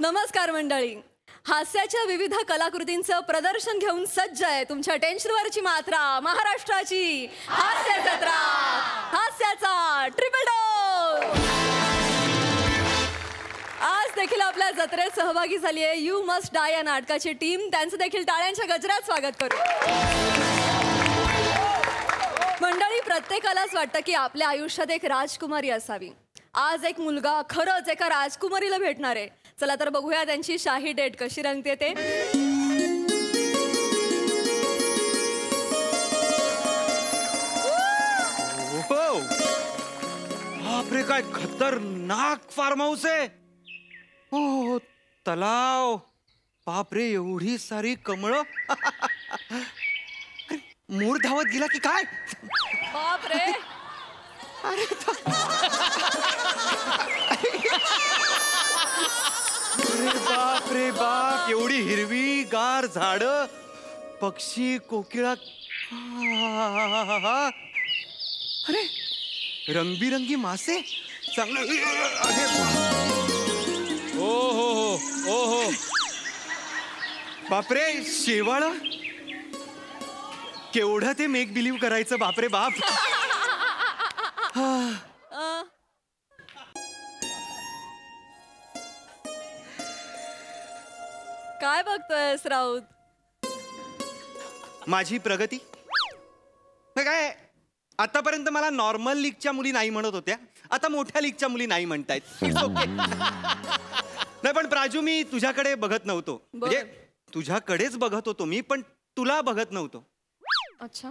नमस्कार मंडळी. हास्याच्या विविध कलाकृतींचं प्रदर्शन घेऊन सज्ज आहे तुमच्या टेन्शनवरची मात्रा महाराष्ट्राची हास्य जत्रा. हास्याचा ट्रिपल डोस आज देखील आपल्या जत्रेत सहभागी झाली आहे यू मस्ट डाय या नाटकाची टीम. त्यांचं देखील टाळ्यांच्या गजरात स्वागत करू. मंडळी, प्रत्येकालाच वाटतं की आपल्या आयुष्यात एक राजकुमारी असावी. आज एक मुलगा खरंच एका राजकुमारीला भेटणार आहे. चला तर बघूया त्यांची शाही डेट कशी रंगते ते. बापरे, काय खतरनाक फार्म हाऊस आहे. हो, तलाव. बापरे, एवढी सारी कमळं. मोर धावत गेला की काय? बापरे, अरे बाप रे बाप, एवढी हिरवी गार झाड, पक्षी, कोकिळा. अरे रंगबिरंगी मासे. चांगलं. ओ हो हो ओ हो. बापरे, शेवाळ. केवढं ते मेक बिलीव्ह करायचं. बापरे बाप. काय बघतोयस राऊत? माझी प्रगती काय. आतापर्यंत मला नॉर्मल लीगच्या मुली नाही म्हणत होत्या, आता मोठ्या लीगच्या मुली नाही म्हणतायत. नाही पण प्राजू, मी तुझ्याकडे बघत नव्हतो. म्हणजे तुझ्याकडेच बघत होतो मी, पण तुला बघत नव्हतो. अच्छा.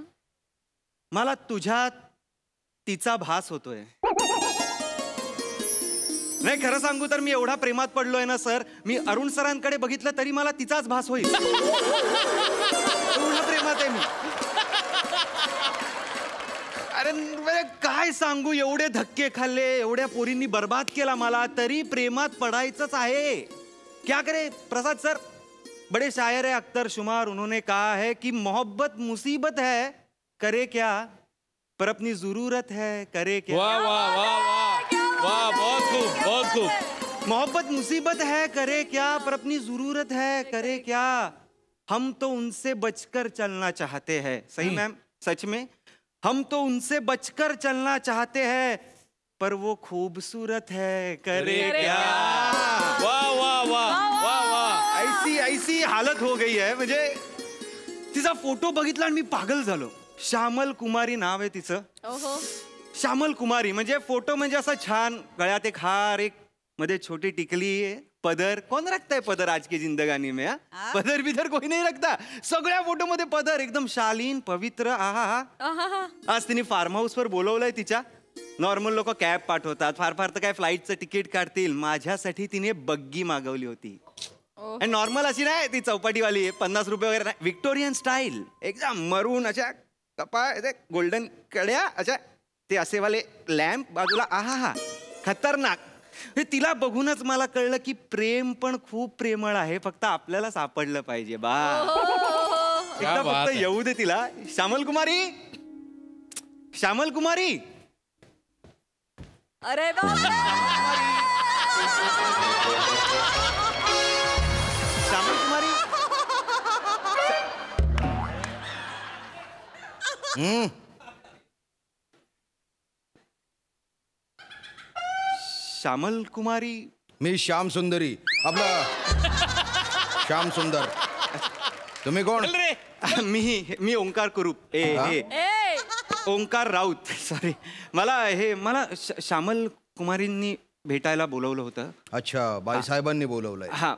मला तुझ्यात तिचा भास होतोय. नाही, खरं सांगू तर मी एवढा प्रेमात पडलोय ना सर, मी अरुण सरांकडे बघितलं तरी मला तिचाच भास होईल. एवढा प्रेमात आहे मी. अरे काय सांगू, एवढे धक्के खाल्ले, एवढ्या पोरींनी बर्बाद केला मला, तरी प्रेमात पडायचंच आहे. क्या करे प्रसाद सर, बड़े शायर है अख्तर शुमार, उन्होंने कहा है कि मोहब्बत मुसीबत है, करे क्या, पर अपनी जरूरत है, करे क्या. वाह वाह वाह वाह वाह, बहुत खूब बहुत खूब. मोहब्बत मुसीबत है, करे क्या, पर अपनी जरूरत है, करे क्या. हम तो उनसे बचकर चलना चाहते हैं. सही मैम, सच में हम तो उनसे बचकर चलना चाहते हैं, पर वो खूबसूरत है, करे क्या. वाह वाह वाह वाह वाह. ऐसी ऐसी हालत हो गई है. म्हणजे तिचा फोटो बघितला आणि मी पागल झालो. श्यामल कुमारी नाव आहे तिचं. श्यामल कुमारी म्हणजे फोटो म्हणजे असा छान, गळ्यात एक हार, एक मध्ये छोटी टिकली, पदर. कौन रखता है पदर आज की जिंदगानी में? पदर बिदर कोई नहीं रखता. सगळ्या फोटो मध्ये पदर, एकदम शालीन पवित्र. आहा. आज तिने फार्म हाऊस वर बोलवलंय तिच्या. नॉर्मल लोक कॅब पाठवतात, फार फार तर काय फ्लाईटचं तिकीट काढतील. माझ्यासाठी तिने बग्गी मागवली होती. आणि नॉर्मल अशी नाही, ती चौपाटीवाली, 50 रुपये वगैरे नाही, विक्टोरियन स्टाईल, एकदम मरून अशा कपा, गोल्डन कड्या अशा, ते असेवाले लॅम्प बाजूला. आहा, खतरनाक. तिला बघूनच मला कळलं की प्रेम पण खूप प्रेमळ आहे, फक्त आपल्याला सापडलं पाहिजे. बा एकदा फक्त येऊ दे तिला. श्यामल कुमारी, श्यामल कुमारी. अरे बाप, श्यामल कुमारी. श्यामल कुमारी. मी श्याम सुंदरी, आपला श्याम सुंदर. तुम्ही कोण? मी ओंकार कुरूप. ओंकार राऊत, सॉरी. मला श्यामल कुमारींनी भेटायला बोलवलं होतं. अच्छा, बाईसाहेबांनी बोलवलंय. हा.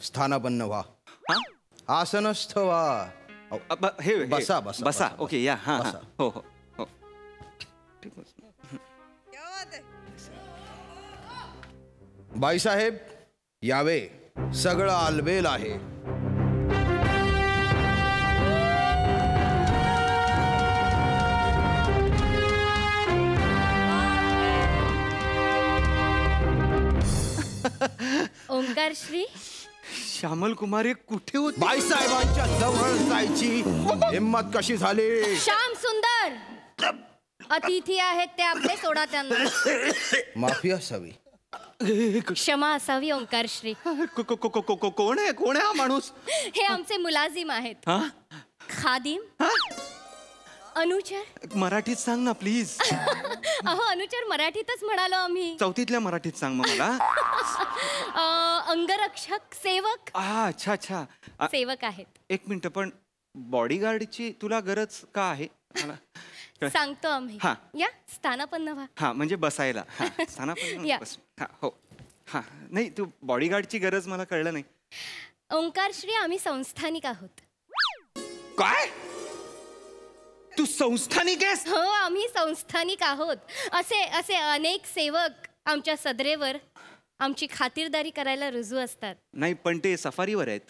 स्थानापन्न व्हा, आसनस्थ व्हा. हे बसा बसा बसा. ओके, या. हा. हो हो हो. बाईसाहेब यावे, सगळं आलबेल आहे. ओंकार श्री. श्यामल कुमारी कुठे होती? बाईसाहेबांच्या जवळ जायची हिम्मत कशी झाली? श्याम सुंदर, अतिथी आहेत ते आपले, सोडा त्यांना. माफी असावी. क्षमा असावी ओंकारश्री. कोण आहे हा माणूस? हे आमचे मुलाजिम आहेत. हा खादिम अनुचर. मराठीत सांग ना प्लीज. अहो अनुचर मराठीतच म्हणालो आम्ही. चौथीतल्या मराठीत सांग मग मला. अंगरक्षक सेवक. अच्छा अच्छा. सेवक आहेत. एक मिनिट, पण बॉडीगार्डची तुला गरज का आहे मला? सांगतो आम्ही. हा. या स्थानापन्न व्हा. हा म्हणजे बसायला. हा स्थानापन्न या. बस. हा हो. हा नाही, तू बॉडीगार्डची गरज मला कळलं नाही. ओंकारश्री आम्ही संस्थानिक आहोत. काय? तू संस्थानिक आहेस? हो आम्ही संस्थानिक आहोत. असे असे अनेक सेवक आमच्या सदरेवर आमची खातिरदारी करायला रुजू असतात. नाही, पण ते सफारीवर आहेत.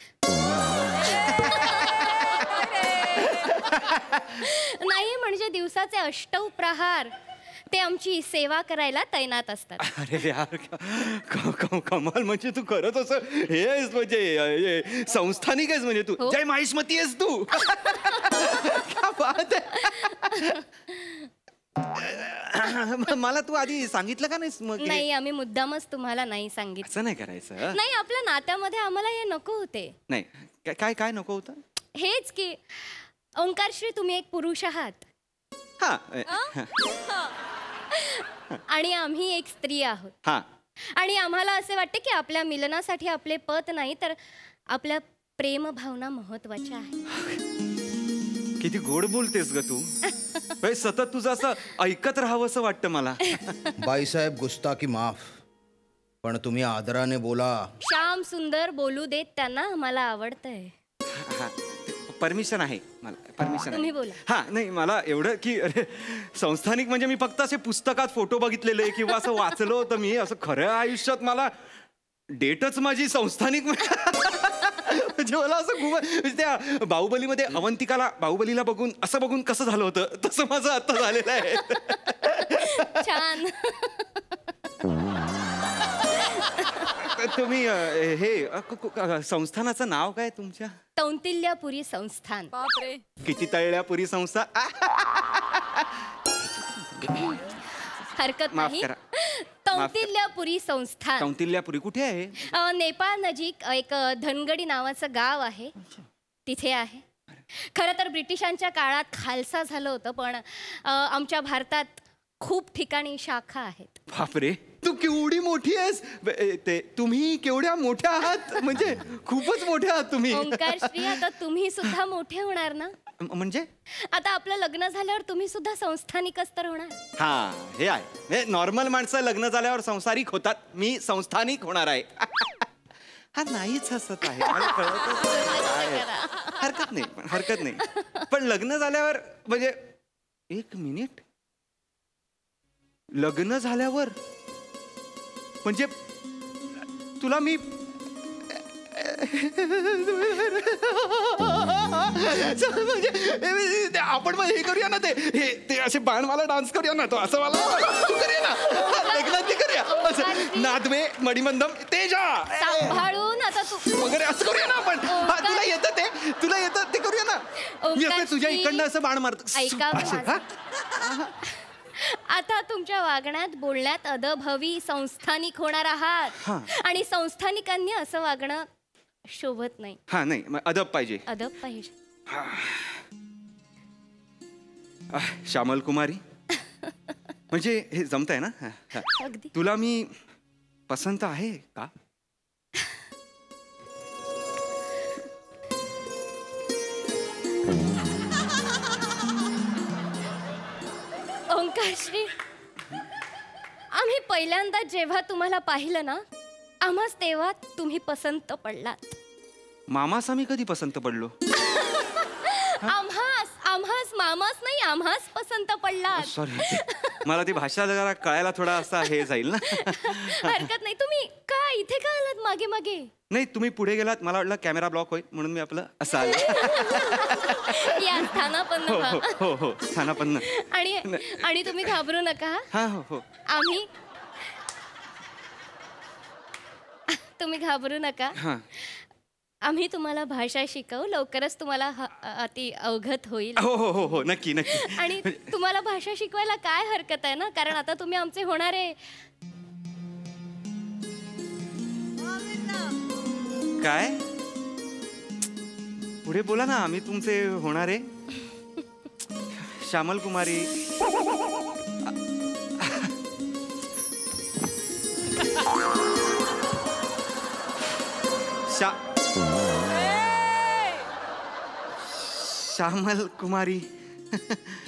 नाही म्हणजे दिवसाचे 8 प्रहार ते आमची सेवा करायला तैनात असतात. अरे यार, कमाल. म्हणजे तू खरंच असं हे आहेस, म्हणजे संस्थानिक आहेस म्हणजे तू. हो. जय माहिष्मती आहेस तू. क्या बात आहे. मला तू आधी सांगितलं का नाहीस मग? नाही आम्ही मुद्दामच तुम्हाला नाही सांगितलं. असं नाही करायचं. नाही आपल्या नात्यामध्ये आम्हाला हे नको होते. नाही, काय काय नको होतं? हेच की ओंकारश्री तुम्ही एक पुरुष आहात हा आणि आम्ही एक स्त्री आहोत. हा. आणि आम्हाला असे वाटते की आपल्या मिलनासाठी आपले पत नाही तर आपल्या प्रेम भावना महत्वाच्या आहेत. किती गोड बोलतेस ग तू. सतत तुझं असं ऐकत राहावं असं वाटतं मला. बाईसाहेब गुस्ताखी माफ, पण तुम्ही आदराने बोला. श्याम सुंदर बोलू देत त्यांना आम्हाला आवडतंय. परमिशन आहे मला. परमिशन तुम्ही आहे. बोला. हा नाही, मला एवढं की अरे संस्थानिक म्हणजे मी फक्त असे पुस्तकात फोटो बघितलेले किंवा असं वाचलं होतं मी. असं खऱ्या आयुष्यात मला डेटच माझी संस्थानिक. म्हणजे मला असं म्हणजे त्या बाहुबलीमध्ये बाहुबलीला बघून असं बघून कसं झालं होतं तसं माझं आता झालेलं आहे. छान. तुम्ही हे संस्थानाचं नाव काय तुमच्या? कौंतिल्यपुरी संस्थान. बापरे. किती तळल्यापुरी संस्था. हरकत माफ नाही. करा. कौंतिल्यपुरी संस्थान. कौंतिल्यापुरी कुठे आहे? नेपाळ नजीक एक धनगडी नावाचं गाव आहे तिथे आहे. खरं तर ब्रिटिशांच्या काळात खालसा झालं होतं, पण आमच्या भारतात खूप ठिकाणी शाखा आहेत. बापरे, तू केवढी मोठी आहेस. तुम्ही केवढ्या मोठ्या आहात. म्हणजे खूपच मोठ्या आहात तुम्ही. ओंकारश्री आता तुम्ही सुद्धा मोठे होणार ना. म्हणजे आता आपलं लग्न झाल्यावर तुम्ही सुद्धा संस्थानिकच तर होणार. हा हे आहे. नॉर्मल माणसं लग्न झाल्यावर संसारिक होतात. मी संस्थानिक होणार आहे. हा नाहीच हसत आहे. मला कळतच नाही. हरकत नाही, हरकत नाही. पण लग्न झाल्यावर म्हणजे एक मिनिट, लग्न झाल्यावर म्हणजे तुला मी म्हणजे आपण मग हे करूया ना, ते असे बाणवाला डान्स करूया ना, तो असं मला तू करूया ना लग्नात ते करूया. असं नादवे मणिमंदम तेजा सांभाळून आता तू वगैरे असं करूया ना आपण. तुला येतं ते, तुला येतं ते करूया ना. मी असं तुझ्या इकडनं असं बाण मारतो. ऐका आता तुमच्या वागण्यात बोलण्यात अदभवी संस्थानिक होणार आहात. आणि संस्थानिकांनी असं वागणं शोभत नाही. हा नाही, अदब पाहिजे. अदब पाहिजे. श्यामल कुमारी म्हणजे हे जमतंय ना. अगदी. तुला मी पसंत आहे का? ओंकारश्री आम्ही पहिल्यांदा जेव्हा तुम्हाला पाहिलं ना, आम्हाच तेव्हा तुम्ही पसंत पडलात. मामास आम्ही कधी पसंत पडलो? आम्हास मामाच नाही, आम्हाच पसंत पडलात. सॉरी, मला ती भाषा जरा कळायला थोडा असा हे जाईल ना. हरकत नाही. तुम्ही का इथे का आलात मागे मागे? नाही, तुम्ही पुढे गेलात, मला वाटलं कॅमेरा ब्लॉक होईल म्हणून मी आपलं असं आलो. या स्थानापन्न व्हा. हो हो स्थानापन्न. आणि तुम्ही घाबरू नका. हा हो हो. तुम्ही घाबरू नका. आम्ही तुम्हाला भाषा शिकवू. लवकरच तुम्हाला अति अवगत होईल. हो हो हो हो नक्की नक्की. आणि तुम्हाला भाषा शिकवायला काय हरकत आहे ना, कारण आता तुम्ही आमचे होणारे काय पुढे बोला ना, आम्ही तुमचे होणारे श्यामल कुमारी. श्यामल कुमारी.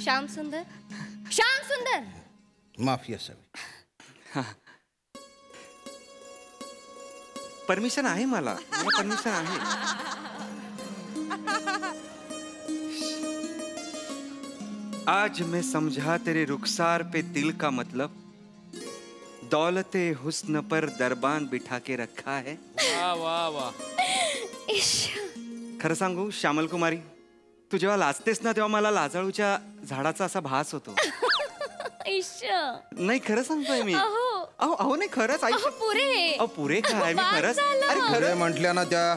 श्याम सुंदर. श्याम सुंदर. माफी असावी. परमिशन आहे मला परमिशन आहे. आज मैं समझा तेरे रुखसार पे दिल का मतलब, दौलते हुस्न पर दरबान बिठा के रखा है. वा वा वा. खरं सांगू श्यामल कुमारी, तू जेव्हा लाजतेस ना तेव्हा मला लाजाळूच्या झाडाचा असा भास होतो. नाही खरं सांगतोय मी. अहो अहो नाही खरंच आई. पुरे. अहो पुरे काय मी खरंच. अरे खरं खरं म्हटल्या ना त्या.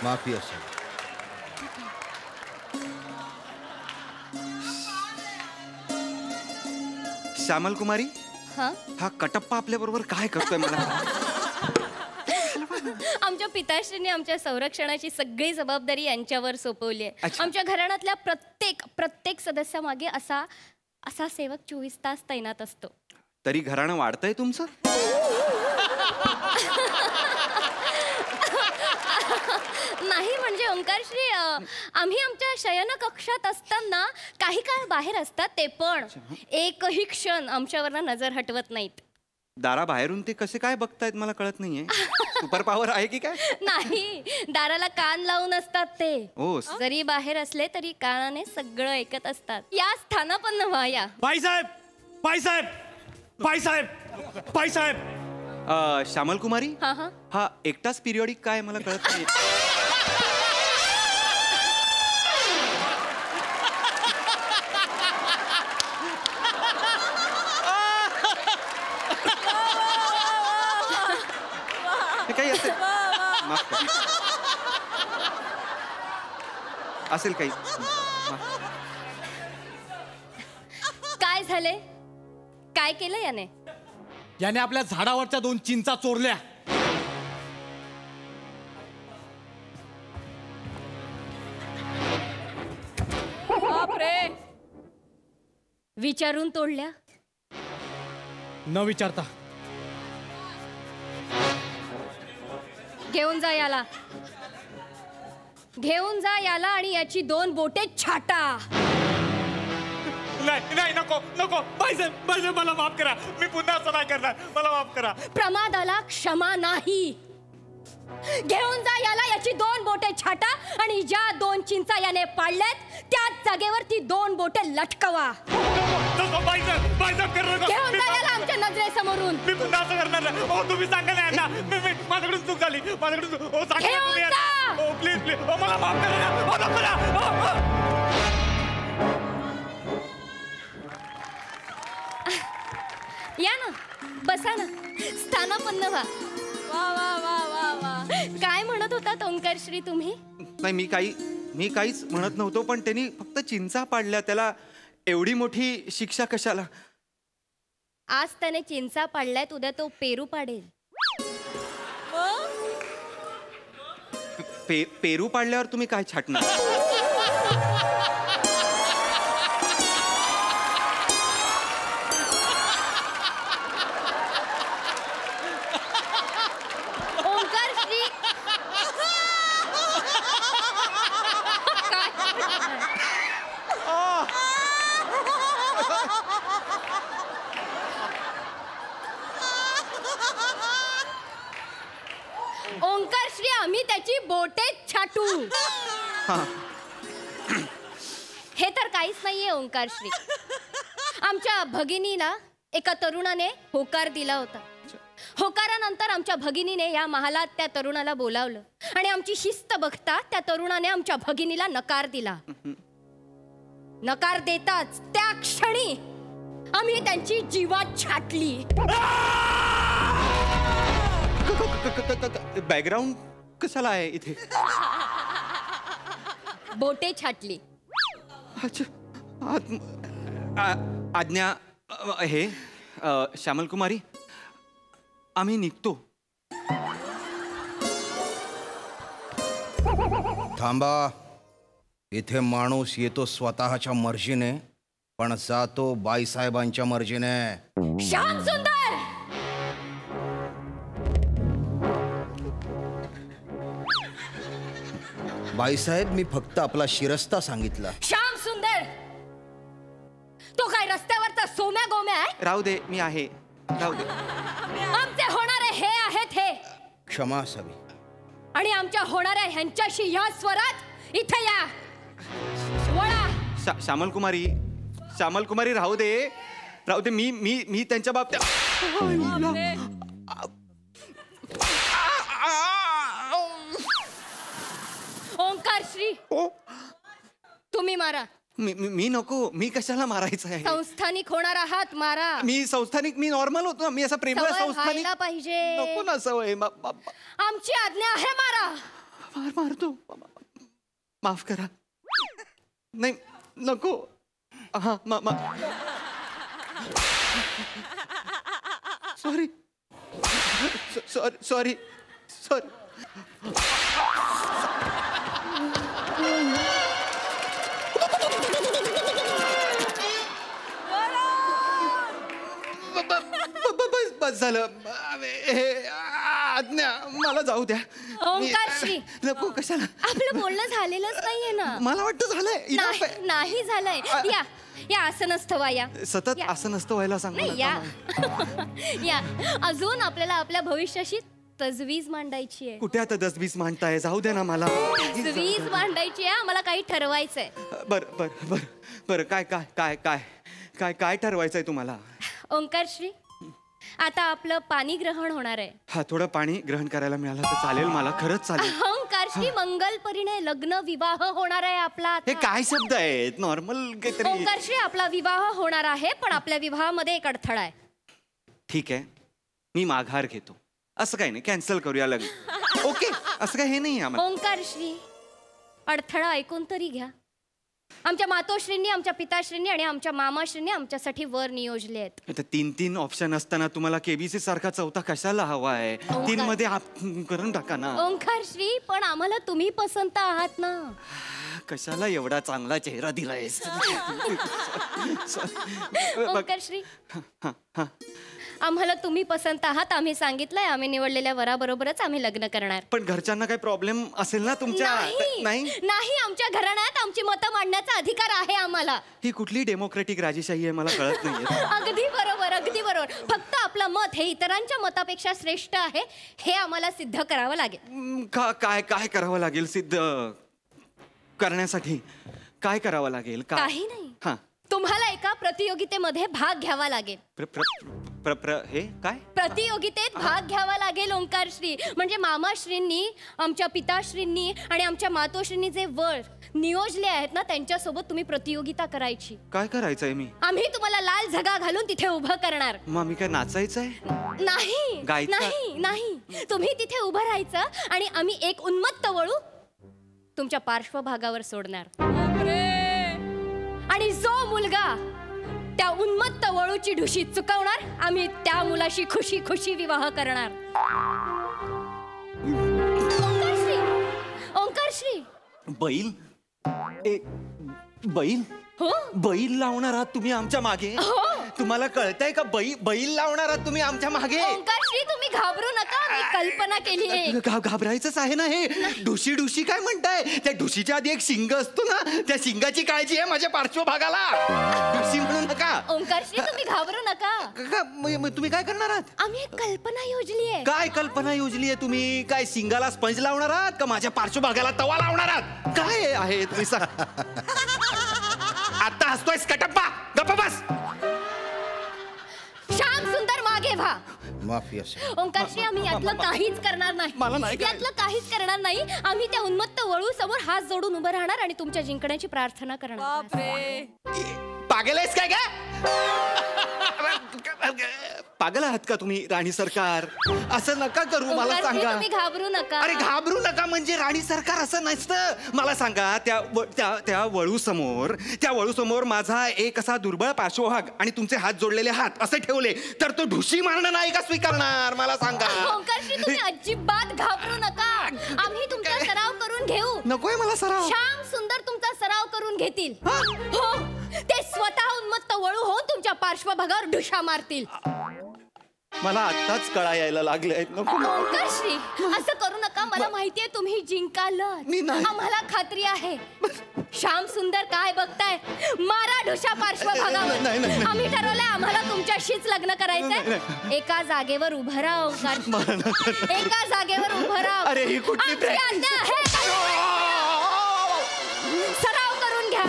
माफी असावी. श्यामल कुमारी, हा हा कटप्पा आपल्या बरोबर काय करतोय मला. आमच्या पिताश्रीने आमच्या संरक्षणाची सगळी जबाबदारी यांच्यावर सोपवली आहे. अच्छा. आमच्या घराण्यातल्या प्रत्येक सदस्यामागे असा असा सेवक 24 तास तैनात असतो. तरी घराणं वाढतंय तुमचं. नाही म्हणजे ओंकारश्री, आम्ही आमच्या शयन कक्षात असताना काही काळ बाहेर असतात ते पण एकही क्षण आमच्यावर नजर हटवत नाहीत. दारा बाहेरून ते कसे काय बघतायत मला कळत नाहीये. सुपर पॉवर आहे की काय. नाही, दाराला कान लावून असतात ते. ओ जरी बाहेर असले तरी कानाने सगळं ऐकत असतात. या स्थानापन्न व्हा. या बाईसाहेब बाईसाहेब बाईसाहेब बाईसाहेब. श्यामल कुमारी, हा हा हा एकटाच पिरियडिक काय मला कळत नाही. हे काही असेल माफ करा. असेल काही. काय झाले? काय केलं याने? याने आपल्या झाडावरच्या 2 चिंचा चोरल्या. बापरे. विचारून तोडल्या? न विचारता. घेऊन जा याला. घेऊन जा याला आणि याची 2 बोटे छाटा. नाही नाही नको नको. बाईसाहेब बाईसाहेब मला माफ करा. मी पुन्हा असं नाही करणार. मला माफ करा. प्रमादाला क्षमा नाही. घेऊन जा याला, याची 2 बोटे छाटा आणि ज्या 2 चिंचा याने पाडल्यात त्याच जागेवर ती 2 बोटे लटकवा. नको बाईसाहेब बाईसाहेब कर नको. घेऊन जा याला आमच्या नजरेसमोरून. मी पुन्हा असं करणार नाही. हो तुम्ही सांगा ना यांना. मी माझ्याकडून चूक झाली. माझ्याकडून चूक. हो सांगा घेऊन तुम्ही जा. यांना. हो प्लीज प्लीज. हो मला माफ करा. हो नको ना. हो. या ना, बसा ना, स्थानापन्न व्हा. वा वा वा वा वा. काय म्हणत होता ओंकारश्री तुम्ही? नाही मी काहीच म्हणत नव्हतो, पण त्यांनी फक्त चिंचा पाडल्या, त्याला एवढी मोठी शिक्षा कशाला. आज त्याने चिंचा पाडल्यात, उद्या तो पेरू पाडेल. पेरू पाडल्यावर तुम्ही काय छाटणार. ओंकारश्री ओंकारश्री, आम्ही त्याची बोटे छाटू. हे तर काहीच नाहीये ओंकारश्री. आमच्या भगिनीला एका तरुणाने होकार दिला होता. होकारानंतर आमच्या भगिनीने या महालात त्या तरुणाला बोलावलं आणि आमची शिस्त बघता त्या तरुणाने आमच्या भगिनीला नकार दिला. नकार देताच त्या क्षणी आम्ही त्यांची जीवात छाटली. बॅकग्राऊंड कशाला आहे इथे. बोटे छाटली. अच्छा आज्ञा हे श्यामल कुमारी, आम्ही निघतो. थांबा. इथे माणूस येतो स्वतःच्या मर्जीने, पण जातो बाईसाहेबांच्या मर्जीने. श्याम सुंदर, बाईसाहेब, मी फक्त आपला शिरस्ता सांगितला. श्याम सुंदर, तो काय रस्त्यावरचा सोम्या गोम्या आहे? राहू दे, मी आहे. राहू दे. आमचे होणारे हे आहेत हे, क्षमा असावी. आणि आमच्या होणाऱ्या ह्यांच्याशी ह्या स्वरात इथे या. वळा. श्यामल कुमारी, श्यामल कुमारी, राहू दे, राहू दे. मी मी मी त्यांच्या बाबतीत ओंकार श्री, तुम्ही मारा. मी नको. मी कशाला मारायचं आहे? संस्थानिक होणार आहात, मारा. मी संस्थानिक, मी नॉर्मल होतो. मी असा प्रेमळ सवय संस्थानिक व्हायला पाहिजे. नको ना सवय. आमची आज्ञा आहे, मारा. मारतो. माफ करा. नाही, नको. हा, सॉरी सॉरी सॉरी. बस झालं. आज्ञा, मला जाऊ द्या. ओंकार श्री, नको. कशाला? आपलं बोलणं झालेलंच नाहीये ना. मला वाटतं झालंय. नाही झालंय. या या, असं नसतं वा. या सतत या. असं नसतं व्हायला सांग. नाही, या या. अजून आपल्याला आपल्या भविष्याशी तजवीज मांडायची आहे. कुठे आता 10-20 मांडताय? जाऊ दे ना मला. तजवीज मांडायची आहे. मला काही ठरवायचंय. बर बर बर बर. काय काय काय काय काय काय ठरवायचंय तुम्हाला? ओंकार श्री, आता आपलं पाणी ग्रहण होणार आहे. हा, थोडं पाणी ग्रहण करायला मिळालं तर चालेल मला. खरंच चालेल. ओंकार श्री, मंगल परिणय, लग्न विवाह होणार आहे आपला आता. हे काय शब्द आहेत? नॉर्मल काहीतरी. ओंकार श्री, आपला विवाह होणार आहे, पण आपल्या विवाहामध्ये एक अडथळा आहे. ठीक आहे, मी माघार घेतो. असं काही नाही, कॅन्सल करूया लग्न. ओके, असं काही हे नाही आम्हाला. ओंकार श्री, अडथळा ऐकून तरी घ्या. आमच्या मातोश्रींनी, आमच्या पिताश्रींनी आणि आमच्या मामाश्रींनी आमच्यासाठी वर नियोजले आहेत. आता 3 ऑप्शन असताना तुम्हाला केबीसी सारखा चौथा कशाला हवा आहे? 3 मध्ये करून टाका ना. ओंकार श्री, पण आम्हाला तुम्ही पसंत आहात ना. कशाला एवढा चांगला चेहरा दिलायस? ओंकार श्री, आम्हाला तुम्ही पसंत आहात. आम्ही सांगितलंय, आम्ही निवडलेल्या वराबरोबरच आम्ही लग्न करणार. पण घरच्यांना काही प्रॉब्लेम असेल ना तुमच्या? नाही नाही, आमच्या घराण्यात आमची मतं मांडण्याचा अधिकार आहे आम्हाला. ही कुठली डेमोक्रेटिक राजेशाही आहे मला कळत नाहीये. अगदी बरोबर, अगदी बरोबर. फक्त आपलं मत हे इतरांच्या मतापेक्षा श्रेष्ठ आहे हे आम्हाला सिद्ध करावं लागेल. काय काय करावं लागेल सिद्ध करण्यासाठी? काय करावं लागेल? काही नाही, हा, तुम्हाला एका प्रतियोगितेमध्ये भाग घ्यावा लागेल. हे काय? प्रतियोगितेत भाग घ्यावा लागेल ओंकार श्री. म्हणजे मामाश्रींनी, आमच्या पिताश्रींनी आणि आमच्या मातोश्रींनी जे वर नियोजले आहेत ना, त्यांच्यासोबत तुम्ही प्रतियोगिता करायची. काय करायचंय? मी आम्ही तुम्हाला लाल झगा घालून तिथे उभं करणार. मग मी काय नाचायचंय? नाही नाही नाही, तुम्ही तिथे उभं राहायचं आणि आम्ही एक उन्मत्त वळू तुमच्या पार्श्वभागावर सोडणार. आणि जो मुलगा त्या उन्मत्त वळूची ढुशी चुकवणार, आम्ही त्या मुलाशी खुशी खुशी विवाह करणार. ओंकार श्री, ओंकार श्री. बैल? बैल? हो, बैल लावणार आहात तुम्ही आमच्या मागे? तुम्हाला कळतंय का? बैल लावणार आहात तुम्ही आमच्या मागे? ओंकार श्री, तुम्ही घाबरू नका. मी कल्पना केली आहे. घाबरायचंच आहे ना? हे ढुशी ढुशी काय म्हणताय? त्या ढुशीच्या आधी एक शिंग असतो ना, त्या शिंगाची काळजी आहे माझ्या पार्श्वभागाला. ढुशी म्हणू नका. ओंकार श्री, तुम्ही घाबरू नका. तुम्ही काय करणार आहात? आम्ही एक कल्पना योजली आहे. काय कल्पना योजली आहे तुम्ही? काय शिंगाला स्पंज लावणार आहात का माझ्या पार्श्वभागाला तवा लावणार आहात? काय आहे तुम्ही सांग? आता हसतोयस कटप्पा? गप्प बस. श्याम सुंदर, मागे व्हा. माफी असेल. ओंकार श्री, आम्ही यातलं काहीच करणार नाही. मला नाही करायचं. यातलं काहीच करणार नाही. आम्ही त्या उन्मत्त वळू समोर हात जोडून उभं राहणार आणि तुमच्या जिंकण्याची प्रार्थना करणार. पागल आहेस काय? पागल आहात का तुम्ही राणी सरकार? असं नका करू, मला ओंकारजी, सांगा. तुम्ही घाबरू नका. अरे घाबरू नका म्हणजे राणी सरकार असं नसतं. मला सांगा, त्या वळू समोर माझा एक असा दुर्बळ पार्श्वभाग आणि तुमचे हात जोडलेले हात असे ठेवले तर तो ढुशी मारणं नाही का स्वीकारणार? मला सांगा. ओंकारजी, तुम्ही अजिबात घाबरू नका. आम्ही तुमचा सराव करून घेऊ. नकोय मला सराव. श्याम सुंदर तुमचा सराव करून घेतील. हो, ते स्वतः उन्मत्त वळू होऊन तुमच्या पार्श्वभागावर ढुशा मारतील. मला आत्ताच कळा यायला लागले. नको. ओंकारश्री, असं करू नका. मला माहितीये तुम्ही जिंकालच. मी नाही. आम्हाला खात्री आहे. श्याम सुंदर काय बघताय? मारा ढुशा पार्श्वभागावर. नाही. आम्ही ठरवलंय आम्हाला तुमच्याशीच लग्न करायचंय. एका जागेवर उभं राहा ओंकार. एका जागेवर उभं राहा. अरे, ही कुठली आमची आज्ञा आहे. सराव करून घ्या.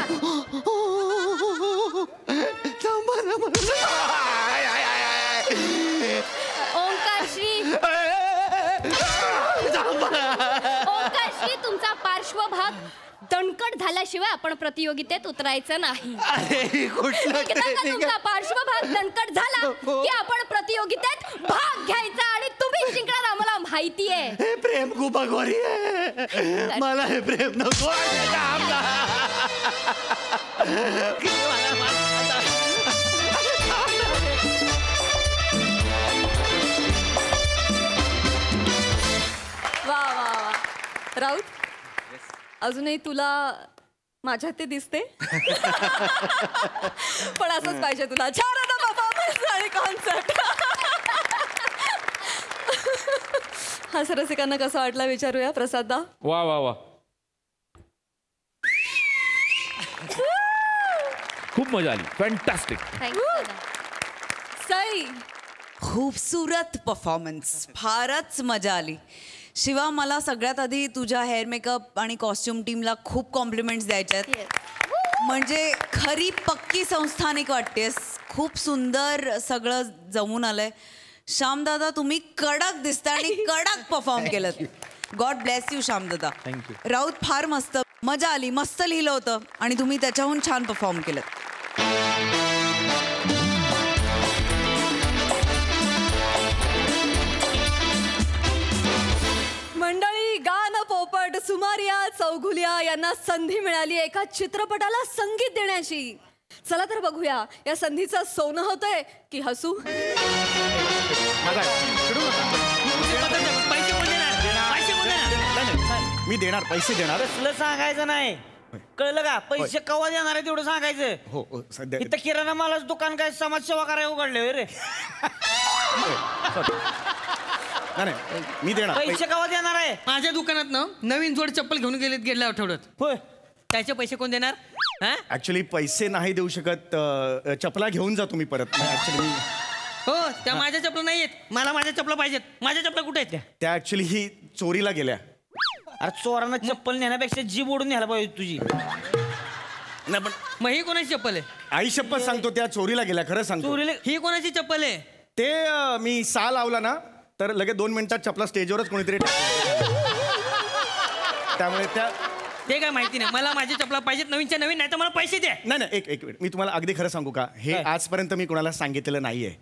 ओंकारश्री, ओंकारश्री, तुमचा पार्श्वभाग दणकट झाल्याशिवाय आपण प्रतियोगितेत उतरायचं नाही. अरे कुठलं एकदा का तुमचा पार्श्वभाग दणकट झाला की आपण प्रतियोगितेत भाग घ्यायचा आणि तुम्ही जिंकणार आम्हाला माहिती आहे. हे प्रेम खूप अघोरी आहे. मला हे प्रेम नको. वा वा वा राऊत, अजूनही तुला माझ्यात ते दिसते. पण असंच पाहिजे तुला. छान होता परफॉर्मन्स आणि कॉन्सर्ट. हा सर, रसिकांना कसा वाटला विचारूया. प्रसाददा. वा वा वा, खूप मजा आली. फॅन्टॅस्टिक. थँक्यू. सई. खूबसूरत परफॉर्मन्स, फारच मजा आली. शिवा, मला सगळ्यात आधी तुझ्या हेअर मेकअप आणि कॉस्ट्युम टीमला खूप कॉम्प्लिमेंट्स द्यायचे आहेत. म्हणजे खरी पक्की संस्थानिक वाटतेस. खूप सुंदर सगळं जमून आलंय. श्यामदादा, तुम्ही कडक दिसता आणि कडक परफॉर्म केलं. God bless you श्यामदादा. Thank you. Raut, फार मस्त मजा आली. मस्त लिहिलं होतं आणि तुम्ही त्याच्याहून छान परफॉर्म केलं. मंडळी, गान पोपट सुमारिया चौघुलिया यांना संधी मिळाली एका चित्रपटाला संगीत देण्याची. चला तर बघूया या संधीचं सोनं होतंय की हसू. मी देणार, पैसे देणार. कसलं सांगायचं नाही, कळलं का? पैसे कवा देणार आहे तेवढं सांगायचं. हो सध्या इथं किराणा मालाचं दुकान काय समाजसेवा करायला उघडले रे? नाही मी देणार. पैसे कवा देणार आहे? माझ्या दुकानात ना नवीन जोड चप्पल घेऊन गेल्या आठवड्यात. होय, त्याचे पैसे कोण देणार? हा? ऍक्च्युली पैसे नाही देऊ शकत. चपला घेऊन जा तुम्ही परत. ऍक्च्युली हो, त्या माझ्या चपला नाही आहेत. मला माझ्या चपला पाहिजेत. माझ्या चपला कुठे आहेत? त्या ऍक्च्युली ही चोरीला गेल्या. अरे, चोरांना चप्पल नेण्यापेक्षा जीभ ओढून न्यायला पाहिजे तुझी. नाही पण मग ही कोणाची चप्पल आहे? आई शपथ सांगतो, त्या चोरीला गेल्या. खरं सांगतो. चोरीला ही कोणाची चप्पल आहे? ते मी सा लावला ना तर लगेच 2 मिनिटात चपला स्टेजवरच कोणीतरी त्यामुळे त्या ते काय माहिती नाही. मला माझी चपला पाहिजेत, नवीनच्या नवीन, नाही तर मला पैसे द्या. नाही एक मिनिट, मी तुम्हाला अगदी खरं सांगू का? हे आजपर्यंत मी कोणाला सांगितलेलं नाहीये.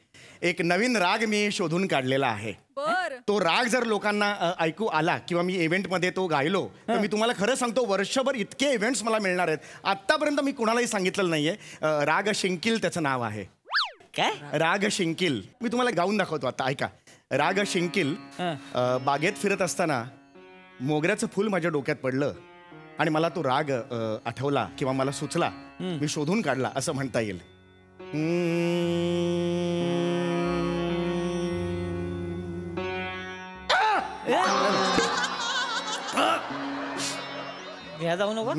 एक नवीन राग मी शोधून काढलेला आहे. बर. तो राग जर लोकांना ऐकू आला किंवा मी इव्हेंटमध्ये तो गायलो तर मी तुम्हाला खरं सांगतो, वर्षभर इतके इव्हेंट्स मला मिळणार आहेत. आतापर्यंत मी कुणालाही सांगितलेलं नाहीये. राग शिंकील त्याचं नाव आहे. काय? राग शिंकील. मी तुम्हाला गाऊन दाखवतो आता, ऐका. राग शिंकील. बागेत फिरत असताना मोगऱ्याचं फूल माझ्या डोक्यात पडलं आणि मला तो राग आठवला किंवा मला सुचला, मी शोधून काढला असं म्हणता येईल. घ्या जाऊ नको.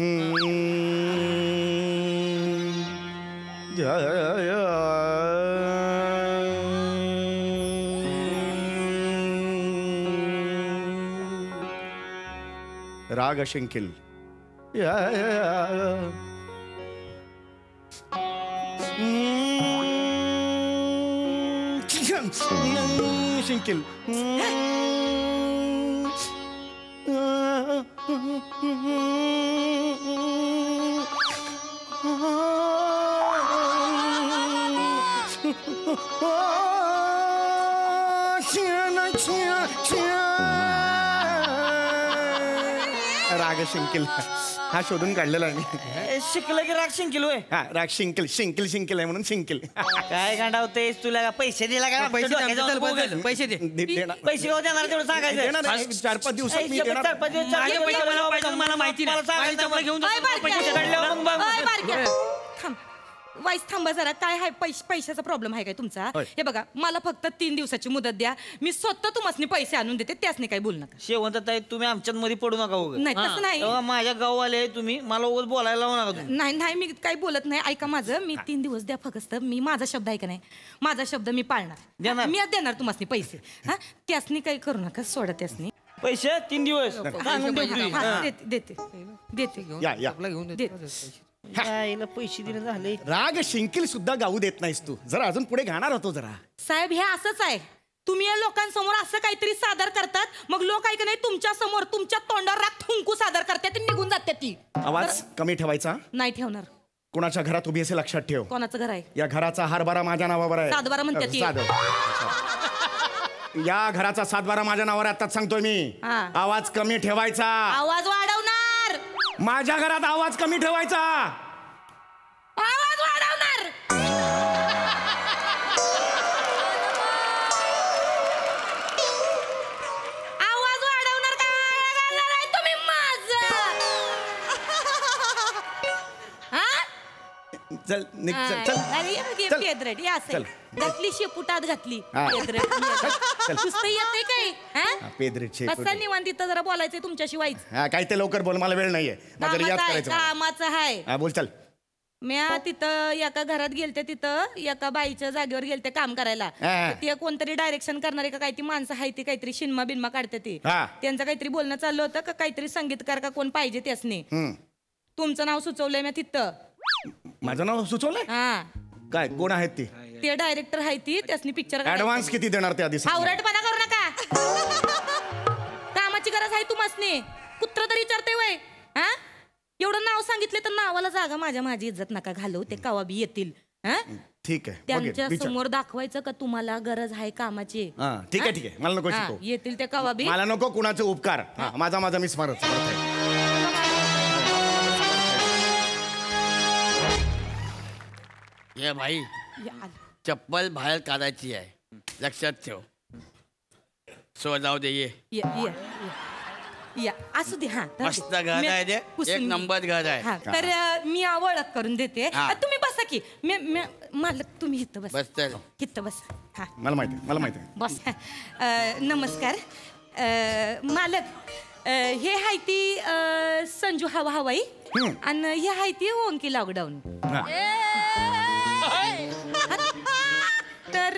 राग शिंकील. शिंकील. राग शिंकिल हा शोधून काढलेला आहे मी. शिकलं की राग शिंकिल होय. हा राग शिंकिल शिंकिल शिंकिल आहे म्हणून शिंकिल. काय गांडावतेस तुला का पैसे दिला का पैसे दे आमचे, चल, बस झालं. पैसे दे. पैसे गाव देणार तेवढं सांगायचं. देणार आहे. 4-5 दिवसात मी देणार. 4-5 दिवस माझे पैसे मला पाहिजे, मला माहिती नाही. माझी चपला घेऊन जा. पैसे काढल्यावर मग बघ. थांब वाईस थांबा जरा. काय आहे पैशाचा प्रॉब्लेम आहे काय तुमचा? हे बघा मला फक्त 3 दिवसाची मुदत द्या. मी स्वतः तुम्हाला पैसे आणून देते. त्यासनी काही बोलू नका. शेवंत ताई तुम्ही आमच्यात मध्ये पडू नका उगाच. नाही तसं नाही. तेव्हा माझ्या गाववाले आहे तुम्ही मला उगाच बोलायला लावू नका तुम्ही. नाही मी काही बोलत नाही. ऐका माझं. मी 3 दिवस द्या फक्त. मी माझा शब्द ऐका नाही. माझा शब्द मी पाळणार. देणार? मी देणार तुम्हाला पैसे. हा त्यासनी काही करू नका. सोडा त्यासनी पैसे 3 दिवस सांगून ठेव तुम्ही. हा, देते या या आईला पैसे दिले झाले. राग शिंकिल सुद्धा गाऊ देत नाहीस तू. जरा अजून पुढे गाणार होतो जरा. साहेब हे असंच आहे. तुम्ही या लोकांसमोर असं काहीतरी सादर करतात. मग लोक ऐक नाही तुमच्या समोर तुमच्या तोंडावर राग थुंकू सादर करतात आणि निघून जातात ती. आवाज कमी ठेवायचा. नाही ठेवणार. कोणाच्या घरात उभी असे लक्षात ठेव. कोणाचं घर आहे? या घराचा हारबारा माझ्या नावावर आहे. 7-12 म्हणतात ती. या घराचा 7-12 माझ्या नावावर आहे. आताच सांगतोय मी. हा. आवाज कमी ठेवायचा. आवाज वाढवणार. माझ्या घरात आवाज कमी ठेवायचा. आवाज वाढवणार. आवाज वाढवणार काय तुम्ही माझं? हा? चल निघ चल चल. अरे ये चल. पेदरट या चल. घातली शेपुटात घातली. हा. पेदरट चल. नुसतं येते काय? हा, पेदरीत शेपूट. कसा निवांत तिथं जरा बोलायचंय तुमच्याशी वाईच. हा काय ते लवकर बोल. मला वेळ नाहीये. माझा रियाज करायचा मला. कामाचं आहे. हा बोल चल. म्या तिथं एका घरात गेलते. तिथं एका बाईच्या जागेवर गेलते काम करायला. हा. ते कोणतरी डायरेक्शन करणारे का काही ती माणसं आहे ती काहीतरी शिनमा बिनमा काढते ती. हा. त्यांचं काहीतरी बोलणं चाललं होतं का काहीतरी संगीतकार का कोण पाहिजे त्यासनी. तुमचं नाव सुचवलंय मी तिथं. माझं नाव सुचवलंय. हा काय कोण आहेत ती? ते डायरेक्टर आहे ती. त्यासनी पिक्चर ऍडव्हान्स किती देणार ते आधी सांग. हावरटपणा करू नका. कामाची गरज आहे तुम्हासनी. कुत्र तरी विचारते वय. हा एवढं नाव सांगितलं तर नावाला जागा माझी इज्जत नका घालू. ते कवा बी येतील. हा ठीक आहे. त्यांच्या समोर दाखवायचं का तुम्हाला गरज आहे कामाची. हा ठीक आहे ठीक आहे. मला नको शिकव. येतील ते कवा बी. मला नको कुणाचे उपकार. हा, माझा मी स्मरत. ये भाई चप्पल बाहेर काढायची आहे लक्षात ठेव. सो जाऊ दे ये. या असू दे. हा मस्त घर आहे ते. एक नंबर घर आहे. तर मी ओळख करून देते. तुम्ही बसा की. मालक तुम्ही इथं बस. बस तर. इथं बस. हा मला माहिती आहे. बस. नमस्कार मालक. हे हाय ती संजू हवाई आणि हे हाय ती ओंकी लॉकडाऊन. तर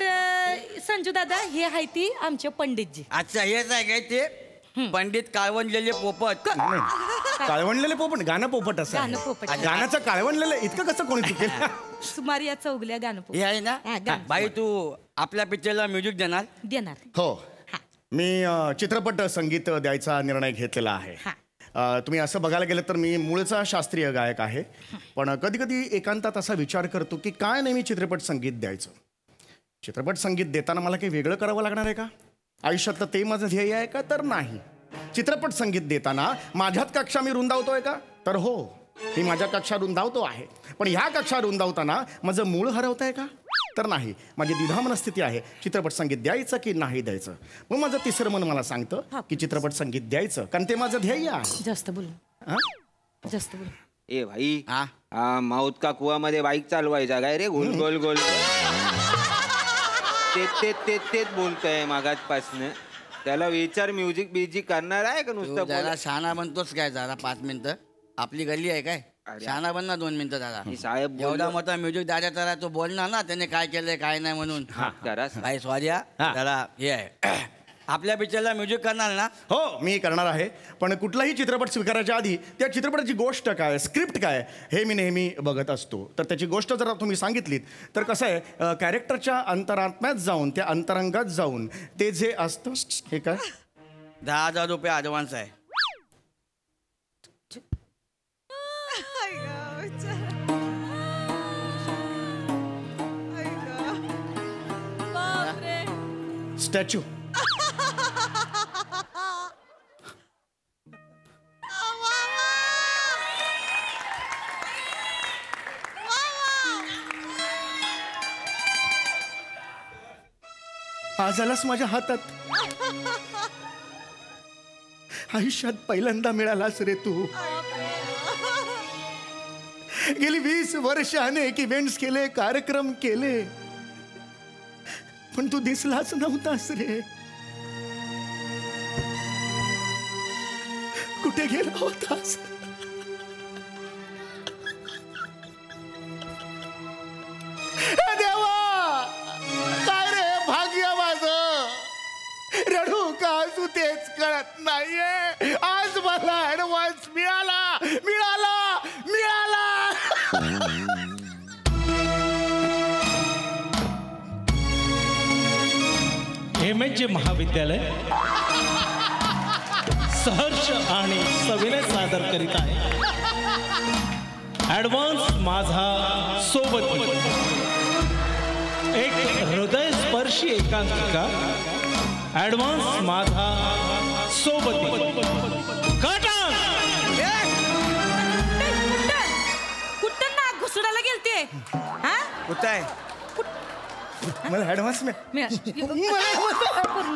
संजू दादा हे हाय ती आमचे पंडितजी. अच्छा हेच आहे काय ते पंडित काळवंडलेले पोपट. काळवंडलेले पोपट. गाणं पोपट असं आहे. गाणं पोपट. गाण्याचं काळवंडलेलं इतकं कसं कोणी चुकेल. सुमार या चौगल्या गाणं हे आहे ना बाई तू आपल्या पिक्चरला म्युझिक देणार. हो मी चित्रपट संगीत द्यायचा निर्णय घेतलेला आहे. तुम्ही असं बघायला गेलं तर मी मूळचा शास्त्रीय गायक आहे. पण कधी कधी एकांतात असा विचार करतो की काय नेहमी चित्रपट संगीत द्यायचं. चित्रपट संगीत देताना मला काही वेगळं करावं लागणार आहे का? आयुष्यातलं ते माझं ध्येय आहे का? तर नाही. चित्रपट संगीत देताना माझ्यात कक्षा मी रुंदावतोय का? तर हो मी माझ्या कक्षा रुंदावतो आहे. पण ह्या कक्षा रुंदावताना माझं मूळ हरवत आहे का? तर नाही. माझी द्विधा मनस्थिती आहे चित्रपट संगीत द्यायचं की नाही द्यायचं. मग माझं तिसरं मन मला सांगतं की चित्रपट संगीत द्यायचं कारण ते माझं ध्येय आहे. जास्त बोल. जास्त बोल. ए भाई माऊत का कुवा मध्ये बाईक चालवायचा काय रे? गोल गोल गोल. तेच बोलतोय मागासपासनं. त्याला विचार म्युझिक बिझिक करणार आहे का नुसतं? जरा शहाणा बनतोस काय जरा 5 मिनिटं. आपली गल्ली आहे काय? शहाणा बन ना 2 मिनिटं जरा. साहेब एवढा मोठा म्युझिक दादा तो बोलणार ना त्याने काय केलंय काय नाही म्हणून. काय स्वाद्या जरा हे आहे आपल्या पिक्चरला म्युझिक करणार ना? हो मी करणार आहे. पण कुठलाही चित्रपट स्वीकारायच्या आधी त्या चित्रपटाची गोष्ट काय स्क्रिप्ट काय हे मी नेहमी बघत असतो. तर त्याची गोष्ट जर तुम्ही सांगितलीत तर कसं आहे कॅरेक्टरच्या अंतरात्म्यात जाऊन त्या अंतरंगात जाऊन ते जे असतं हे काय 10,000 रुपये ॲडव्हान्स आहे. स्टॅच्यू आज आलास माझ्या हातात. आयुष्यात पहिल्यांदा मिळालास रे तू. गेली 20 वर्ष अनेक इव्हेंट्स केले, कार्यक्रम केले, पण तू दिसलाच नव्हतास रे. कुठे गेला होतास? देवा, काय रे भाग्य माझं. रडू का हसू तेच कळत नाहीये. आज मला ऍडव्हान्स मिळाला मिळाला मिळाला. MH महाविद्यालय सहर्ष आणि सविनय सादर करीत आहे ऍडव्हान्स माझा सोबत, एक हृदयस्पर्शी एकांकिका. ऍडव्हान्स माझा सोबत. कुठं ना घुसडायला गेलते. हा कुठं आहे? मला ऍडव्हान्स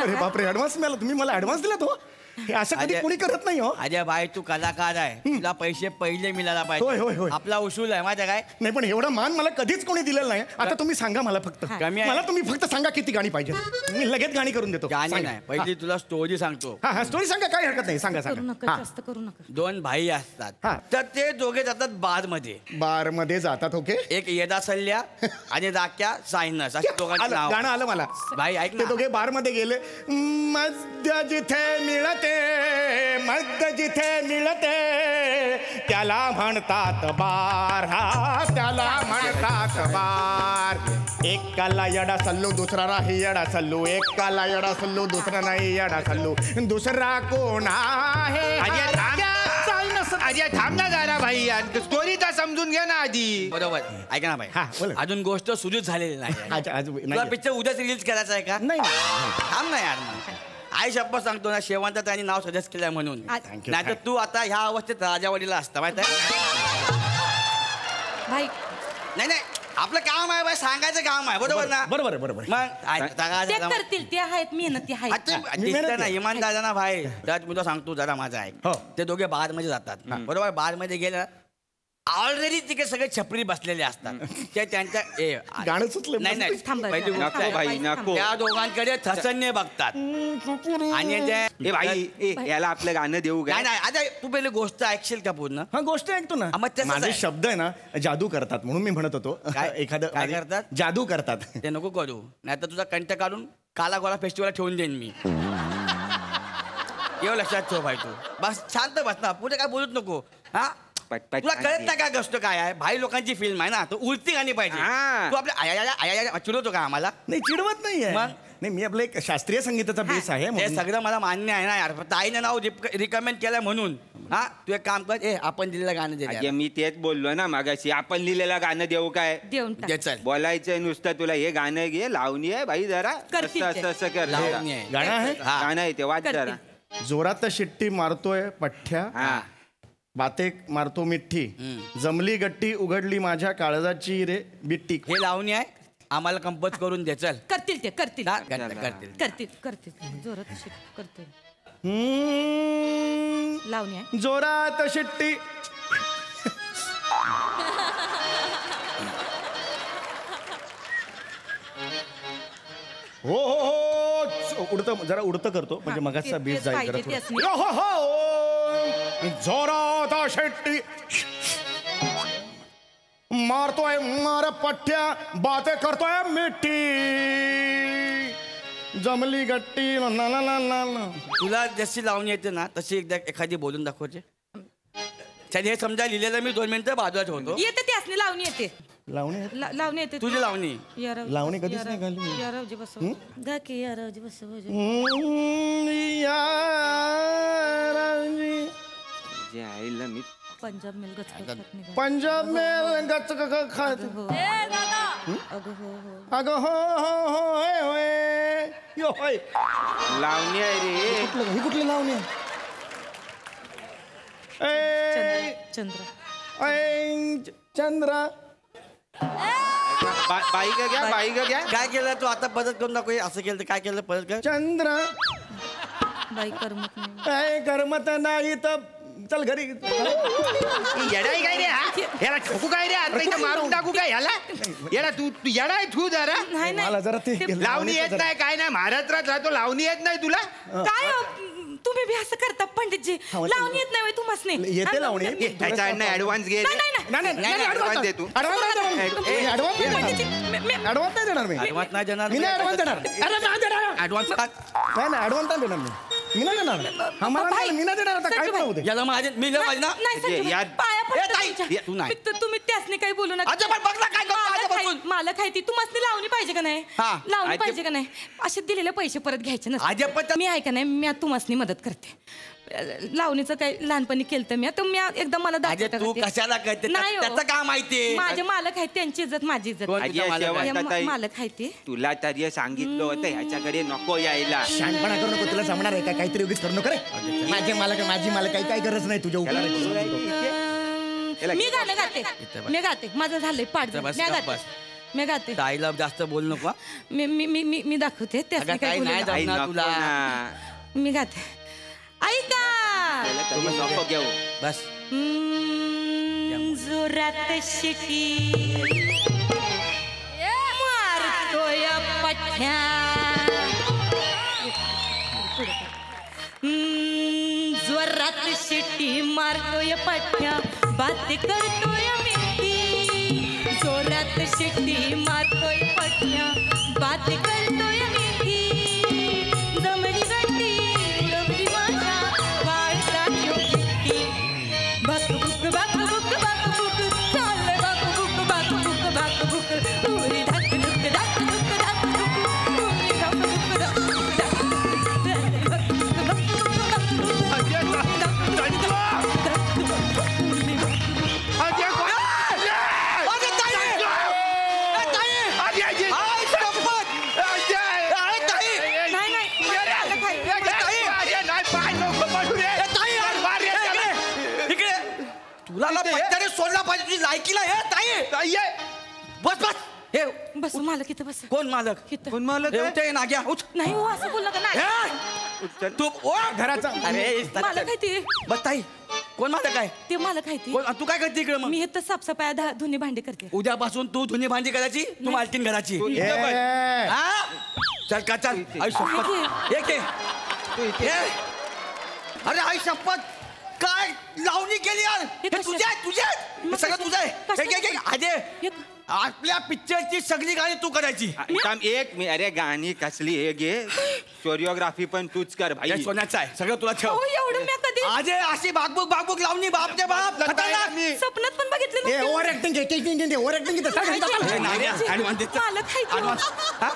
अरे बापरे, ऍडव्हान्स मिळाला. तुम्ही मला ऍडव्हान्स दिला तो? हे असं कधी कोणी करत नाही हो. अजय भाई तू कलाकार आहे, तुला पैसे पहिले मिळायला होय, पाहिजे. होय, होय. आपला उसूल आहे माहिती काय. नाही पण एवढा मान मला कधीच कोणी दिलेला नाही. आता तुम्ही सांगा मला फक्त. कमी आहे. मला तुम्ही फक्त सांगा किती गाणी पाहिजे, मी लगेच गाणी करून देतो. गाणी सांगा. नाही, पहिली तुला स्टोरी सांगतो. हा हा स्टोरी सांगा, काय हरकत नाही. सांगा करू नका, सांगा. जास्त करू नका. 2 भाई असतात, हा. तर ते दोघे जातात बार मध्ये. बार मध्ये जातात. ओके. एक येदा सल्ल्या आणि राख्या सायनस अशी दोघांची नाव. गाणं आलं मला. भाई ऐक ते ना. दोघे बार मध्ये गेले. मद्य जिथे मिळते, मद्य जिथे मिळते, त्याला म्हणतात बार. हा, त्याला म्हणतात बार. एकाला येडा सल्लू, दुसरा नाही येडा सल्लू. एकाला येडा सल्लू, दुसरा नाही येडा सल्लू. दुसरा कोण आहे? अजय थांब ना जरा भाई, स्टोरी तर समजून घ्या ना आधी. बरोबर. ऐका ना हा, भाई, बोला. अजून गोष्ट सुरूच झालेली नाही. तुला पिक्चर उद्याच रिलीज करायचा आहे का? नाही. थांब ना यार. मग आई शप्पा सांगतो ना, शेवंत त्यांनी नाव सजेस्ट केलंय म्हणून. you. नाही तर तू आता ह्या अवस्थेत राजावाडीला असता माहित आहे. भाई नाही नाही, आपलं काम आहे भाई, सांगायचं काम आहे. बरोबर ना. बरोबर बरोबर. मग ते करतील, ते आहेत मेहनती आहेत. दिसतं ना इमानदार ना भाई. त्यात मी तो सांगतो जरा माझा आहे. हो. ते दोघे बार मध्ये जातात. बरोबर. बार मध्ये गेलं, ऑलरेडी तिकडे सगळे छपरी बसलेले असतात. ते त्यांच्या गाणं सुचलं. नाही नाही, थांबा, पहिली गोष्ट नको आहे. भाई, नको. त्या दोघांकडे थसन्य बघतात आणि ए भाई, याला आपलं गाणं देऊ नाही का? नाही, आता तू पहिले गोष्ट ऐकशील का पूर्ण? हा, गोष्ट ऐकतो ना. मग तसंच माझे आहे. शब्द आहे ना जादू करतात, म्हणून मी म्हणत होतो. काय? एखादं काय करतात? जादू करतात. ते नको करू, नाही तर तुझा कंठ काढून काला गोळा फेस्टिवल ठेवून देईन मी. एवढं लक्षात ठेव भाई. तू बस शांत बस ना, पुढे काय बोलूच नको. हा, पटपट तुला कळत नाही काय गोष्ट काय आहे. भाई लोकांची फिल्म आहे ना, तो उलटी गाणी पाहिजे. हा. तू आपल्या आया चिडवतो का आम्हाला? नाही, चिडवत नाहीये. मग? नाही, मी आपलं एक शास्त्रीय संगीताचा बेस आहे हे म्हणून. सगळं मला मान्य आहे ना यार, फक्त आईने नाव रिकमेंड केलंय म्हणून. हा, तू एक काम कर, आपण दिलेलं गाणं दे. अजय मी तेच बोललो ना मागाशी, आपण लिहिलेलं गाणं देऊ काय? देऊन टाक. दे चल. बोलायचं नुसतं, तुला हे गाणं घे, लावणी आहे भाई, जरा करतील असं ते. असं कर. लावणी आहे. गाणं आहे. हा. गाणं आहे ते, वाच जरा. जोरात शिट्टी मारतोय पठ्ठ्या, हा. बाते मारतो मिठ्ठी, जमली गट्टी उघडली माझ्या काळजाची रे बिट्टी. हे लावणी आहे, आम्हाला कंपोज करून दे चल. करतील ते, करतील हा, करतील. करतील करतील. जोरात करतील. लावणी आहे. जोरात शिट्टी. हो हो हो, उडतं जरा उडतं करतो म्हणजे मगाचा ते- बीज तेच जाईल पाहिजे, जरा तेच थोडं. हो हो हो, जोरात शिट्टी मारतोय मार पठ्ठ्या, बाते करतोय मिठी, जमली गट्टी ला ला ला ला ला. तुला जशी लावणी येते ना तशी एकदा एखादी बोलून दाखवते. चल, हे समजा लिहिलेलं मी 2 मिनिटं बाजूला ठेवतो. येते ते असली लावणी येते. लावणी लावणी येते. तुझी लावणी लावणी कधीच नाही घालली मी. यारावजी बसव. गा की यारावजी बसव. जे आईला मी पंजाब मेल गच पंजाब में गच खात. अगं हो हो. अगं हो हो हो होय होय यो होय. लावणी आहे रे. ही कुठली लावणी आहे? ए चंद्र. ऐ चंद्रा. बाई का घ्या, बाई का घ्या. काय केलं तू आता परत करून दाखव. असं केलं तर काय केलं परत कर. चंद्र बाई करमत नाही. करमत नाही तर चल घरी. येडाय काय रे हा? याला ठोकू काय रे आता इथं मारून टाकू काय याला? याला तू येडाय तू जरा. नाही नाही मला जरा ते लावणी येत नाही काय नाही महाराष्ट्रात राहतो लावणी येत नाही तुला. काय हो, तुम्ही बी असं करता पंडितजी. लावणी येत नाही तुम्हाला येते लावणी. त्याच्याकडनं ऍडव्हान्स घे रे. ऍडव्हान्स दे तू. ऍडव्हान्स नाही देणार मी. ऍडव्हान्स नाही देणार. मी नाही ऍडव्हान्स देणार. ऍडव्हान्स नाही नाही ऍडव्हान्स नाही देणार मी नाही देणार. मी नाही देणार. आता काय होते याला माझे मी ना माझे ना नाही संजूबाई, यार- पाया पडते ए, ताई, तुमच्या. तू नाही. तुम्ही त्यासनी काही बोलू नका. अच्छा, पण बघ ना काय करतो आजपासून. मला खायती तू मस्त लावणी पाहिजे का नाही? हा. लावणी आजी- पाहिजे का नाही? असे दिलेले पैसे परत घ्यायचे आजी, पण नसते. मी आहे का नाही मी तुम्हाला मदत करते. लावणीचं काही लहानपणी केलं मी आता मी एकदा मला आजी, दाखवता तू का ते? कशाला करते नाही हो. त्याचं काय माहिती. माझे मालक आहेत त्यांची इज्जत माझी इज्जत. कोण? आजी, मालक आहे. शेवंत ताई, मालक आहे ते. तुला तरी सांगितलं होतं ह्याच्याकडे नको यायला. शहाणपणा करू नको. तुला जमणार आहे का? काहीतरी उगीच करू नको रे. माझी मला काही गरज नाही तुझ्या याला उपयोगाची. मी गाणं गाते. मी गाते. माझं झालंय पाठ. बस, मी गप्प गाते. बस. मी गाते. ताईला जास्त बोल नको. मी मी मी मी मी दाखवते त्यासनी अगं, काय काही बोलू नाही नका. आई, जमणार नको तुला. ना. मी गाते. ऐका त्याला तरी नको घेऊ. बस जोरात शिटी मारतोय पठ्या. जोरात शिटी मारतोय पठ्या बात करतोय मिठी. जोरात शिटी मारतोय पठ्या बात करतोय मिठी. जमली गंडी उडवली माझ्या वाळताची किट्टी. बाकबुक बाकबुक बाकबुक चाललंय बाकबुक बाकबुक बाकबुक. उरी धाकधुक धाकधुक धाकधुक. उरी धाकधुक धाकधुक तुला ना पत्त्याने सोडला पाहिजे. तुझी लायकीला हे ताई. बस बस. हे बस मालक इथं बस. कोण मालक? इथं. कोण मालक हे आहे? उठे नाग्या उठ. नाही हो असं बोललं का नाही. हे! तू ओ घराचा. अरे मालक आहे ते. बस ताई कोण मालक आहे? ते मालक आहे ते. कोण तू काय करते इकडे मग? मी इथं साफसफाई धुनी भांडी करते. उद्यापासून तू धुनी भांडी करायची. तू मालकीन घराची. हा? चल का चल. आई शपथ. एक अरे आई शपथ. काय लावणी केली यार. हे तुझे हे सगळं तुझं आहे. अजय आपल्या पिक्चरची सगळी गाणी तू करायची. अरे गाणी कसली हे घे. कोरिओग्राफी पण तूच कर भाई. हे सोन्याचं आहे सगळं तुला ठेव. हो एवढं मी कधी अजय अशी बागबुक लावणी बापचे बाप. खतरनाक. स्वप्नात पण बघितलं नव्हतं. ओव्हर ऍक्टिंग ओव्हर ऍक्टिंग हे नाग्या, advance देतो. मालक आहे तो. Advance. हा?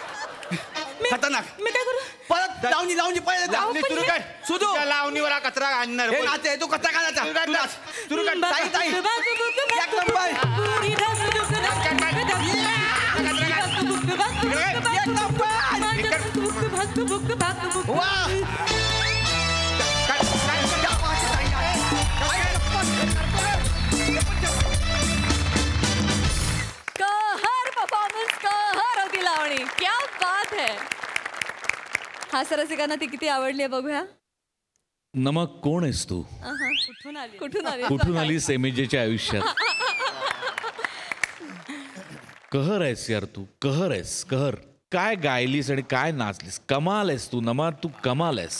खतरनाक. मी काय करू? परत लावणी पहिले लावणी सुरू कर. सुरू. त्या लावणीवर हा कचरा आणणार. हे नाते तू कसा काढायचा सुरू कर. ताई ताई एक नंबर. कहर परफॉर्मन्स कहर होती लावणी. क्या बात है. हास्यरसिकांना ती किती आवडली बघूया. नमक कोण आहेस तू? कुठून आली कुठून आली कुठून आली सेमेजेच्या आयुष्यात? कहर आहेस यार तू. कहर आहेस कहर. काय गायलीस आणि काय नाचलीस. कमाल आहेस तू नमा. तू कमाल आहेस.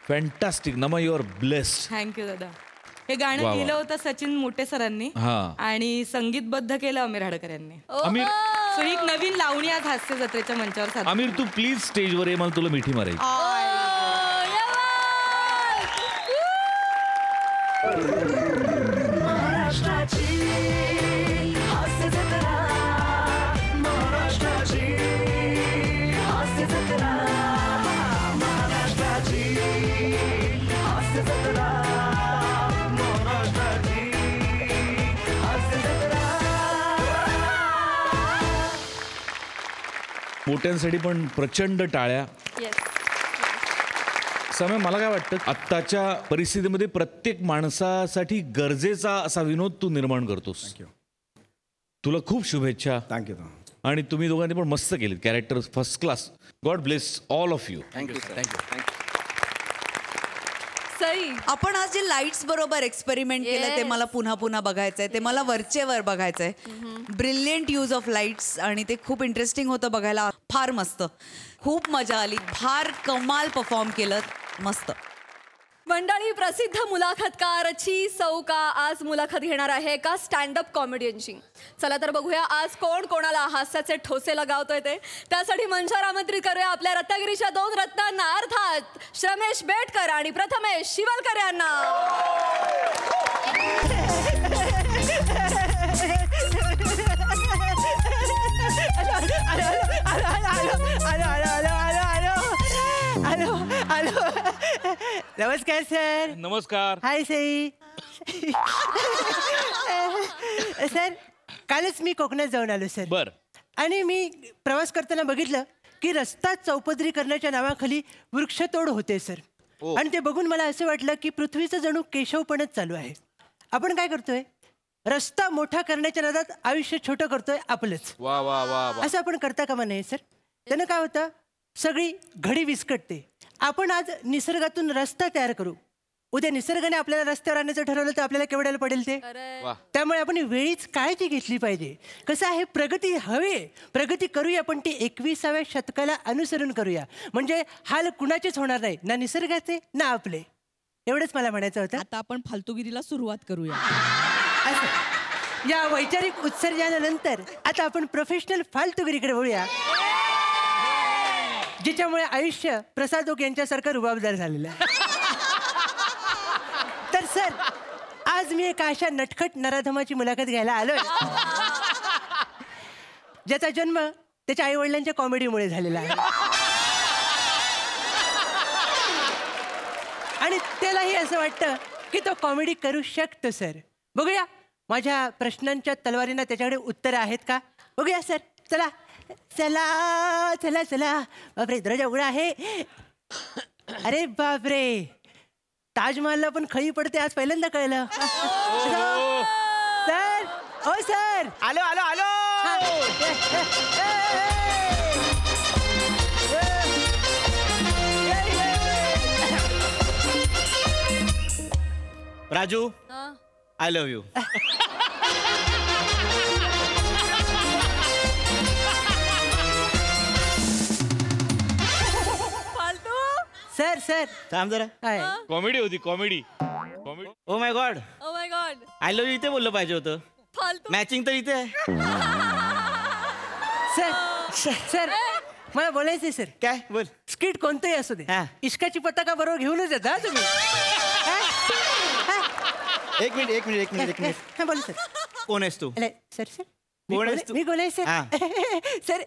फॅन्टास्टिक नमा. You R blessed. थँक्यू दादा. हे गाणं वा वा. लिहिलं होतं सचिन मोटे सरांनी हा. आणि संगीतबद्ध केलं अमीर हाडकर यांनी. आमिर सो एक नवीन लावणी आज हास्य जत्रेच्या मंचावर सादर. आमिर तू प्लीज स्टेजवर ये. मला तुला मिठी मारायची. मोठ्यांसाठी पण प्रचंड टाळ्या. समय मला काय वाटतं आत्ताच्या परिस्थितीमध्ये प्रत्येक माणसासाठी गरजेचा असा विनोद तू निर्माण करतोस. तुला खूप शुभेच्छा. थँक्यू. आणि तुम्ही दोघांनी पण मस्त केलीत character first class. God bless all of you. Thank you sir thank you. Sai आपण आज जे लाईट्स बरोबर एक्सपेरिमेंट केलं ते मला पुन्हा पुन्हा बघायचंय. ते मला वरचे वर बघायचंय. ब्रिलियंट यूज ऑफ लाईट्स आणि ते खूप इंटरेस्टिंग होतं बघायला. फार मस्त, खूप मजा आली. फार कमाल परफॉर्म केलं. मस्त. मंडळी, प्रसिद्ध मुलाखतकारची सौका आज मुलाखत घेणार आहे एका स्टँडअप कॉमेडियनची. चला तर बघूया आज कोण कोणाला हास्याचे ठोसे लगावतोय ते. त्यासाठी मंचावर आमंत्रित करूया आपल्या रत्नागिरीच्या 2 रत्नांना, अर्थात श्रमेश बेटकर आणि प्रथमेश शिवलकर यांना. नमस्कार सर. नमस्कार. हाय सई. सर, कालच मी कोकणात जाऊन आलो सर. बर. आणि मी प्रवास करताना बघितलं की रस्ता चौपदरीकरणाच्या नावाखाली वृक्षतोड होते सर. आणि ते बघून मला असं वाटलं की पृथ्वीचं जणू केशवपणच चालू आहे. आपण काय करतोय? रस्ता मोठा करण्याच्या नादात आयुष्य छोटं करतोय आपलंच. वा वा वा वा. असं आपण करता कामा नये सर. त्यानं काय होतं, सगळी घडी विस्कटते. आपण आज निसर्गातून रस्ता तयार करू. उद्या निसर्गाने आपल्याला रस्त्यावर आणण्याचं ठरवलं तर आपल्याला केवढ्याला पडेल ते. त्यामुळे आपण वेळीच काळजी घेतली पाहिजे. कसं आहे, प्रगती हवी, प्रगती करूया, पण ती 21व्या शतकाला अनुसरून करूया. म्हणजे हाल कुणाचेच होणार नाही, ना निसर्गाचे ना आपले. एवढंच मला म्हणायचं होतं. आता आपण फालतूगिरीला सुरुवात करूया. असं या वैचारिक उत्सर्जनानंतर आता आपण प्रोफेशनल फालतूगिरीकडे वळूया, जिच्यामुळे आयुष्य प्रसादोक यांच्यासारखं रुबाबदार झालेलं आहे. तर सर, आज मी एका अशा नटखट नराधमाची मुलाखत घ्यायला आलोय ज्याचा जन्म त्याच्या आई वडिलांच्या कॉमेडीमुळे झालेला आहे. आणि त्यालाही असं वाटतं की तो कॉमेडी करू शकतो. सर, बघूया माझ्या प्रश्नांच्या तलवारींना त्याच्याकडे उत्तरं आहेत का. बघूया सर. चला चला चला चला. बापरे, दरवाजा उघडा आहे. अरे बापरे, ताजमहलला पण खळी पडते आज पहिल्यांदा कळलं. सर, ओ सर. आलो आलो आलो. Raju, I love you. Sir sir थांब जरा. कॉमेडी होती, comedy. Oh my God, oh my God. I love you इथे बोललं पाहिजे होतं. फालतू. मॅचिंग तर इथे आहे. सर सर, मला बोलायचंय सर. काय बोल. स्किट कोणतंही असू दे, इश्काची पताका बरोबर घेऊनच येता तुम्ही. एक मिनिट एक मिनिट एक मिनिट एक मिनिट. हा, बोला सर. कोण आहेस तू? सर सर, कोण आहेस तू? मी गोले सर. सर,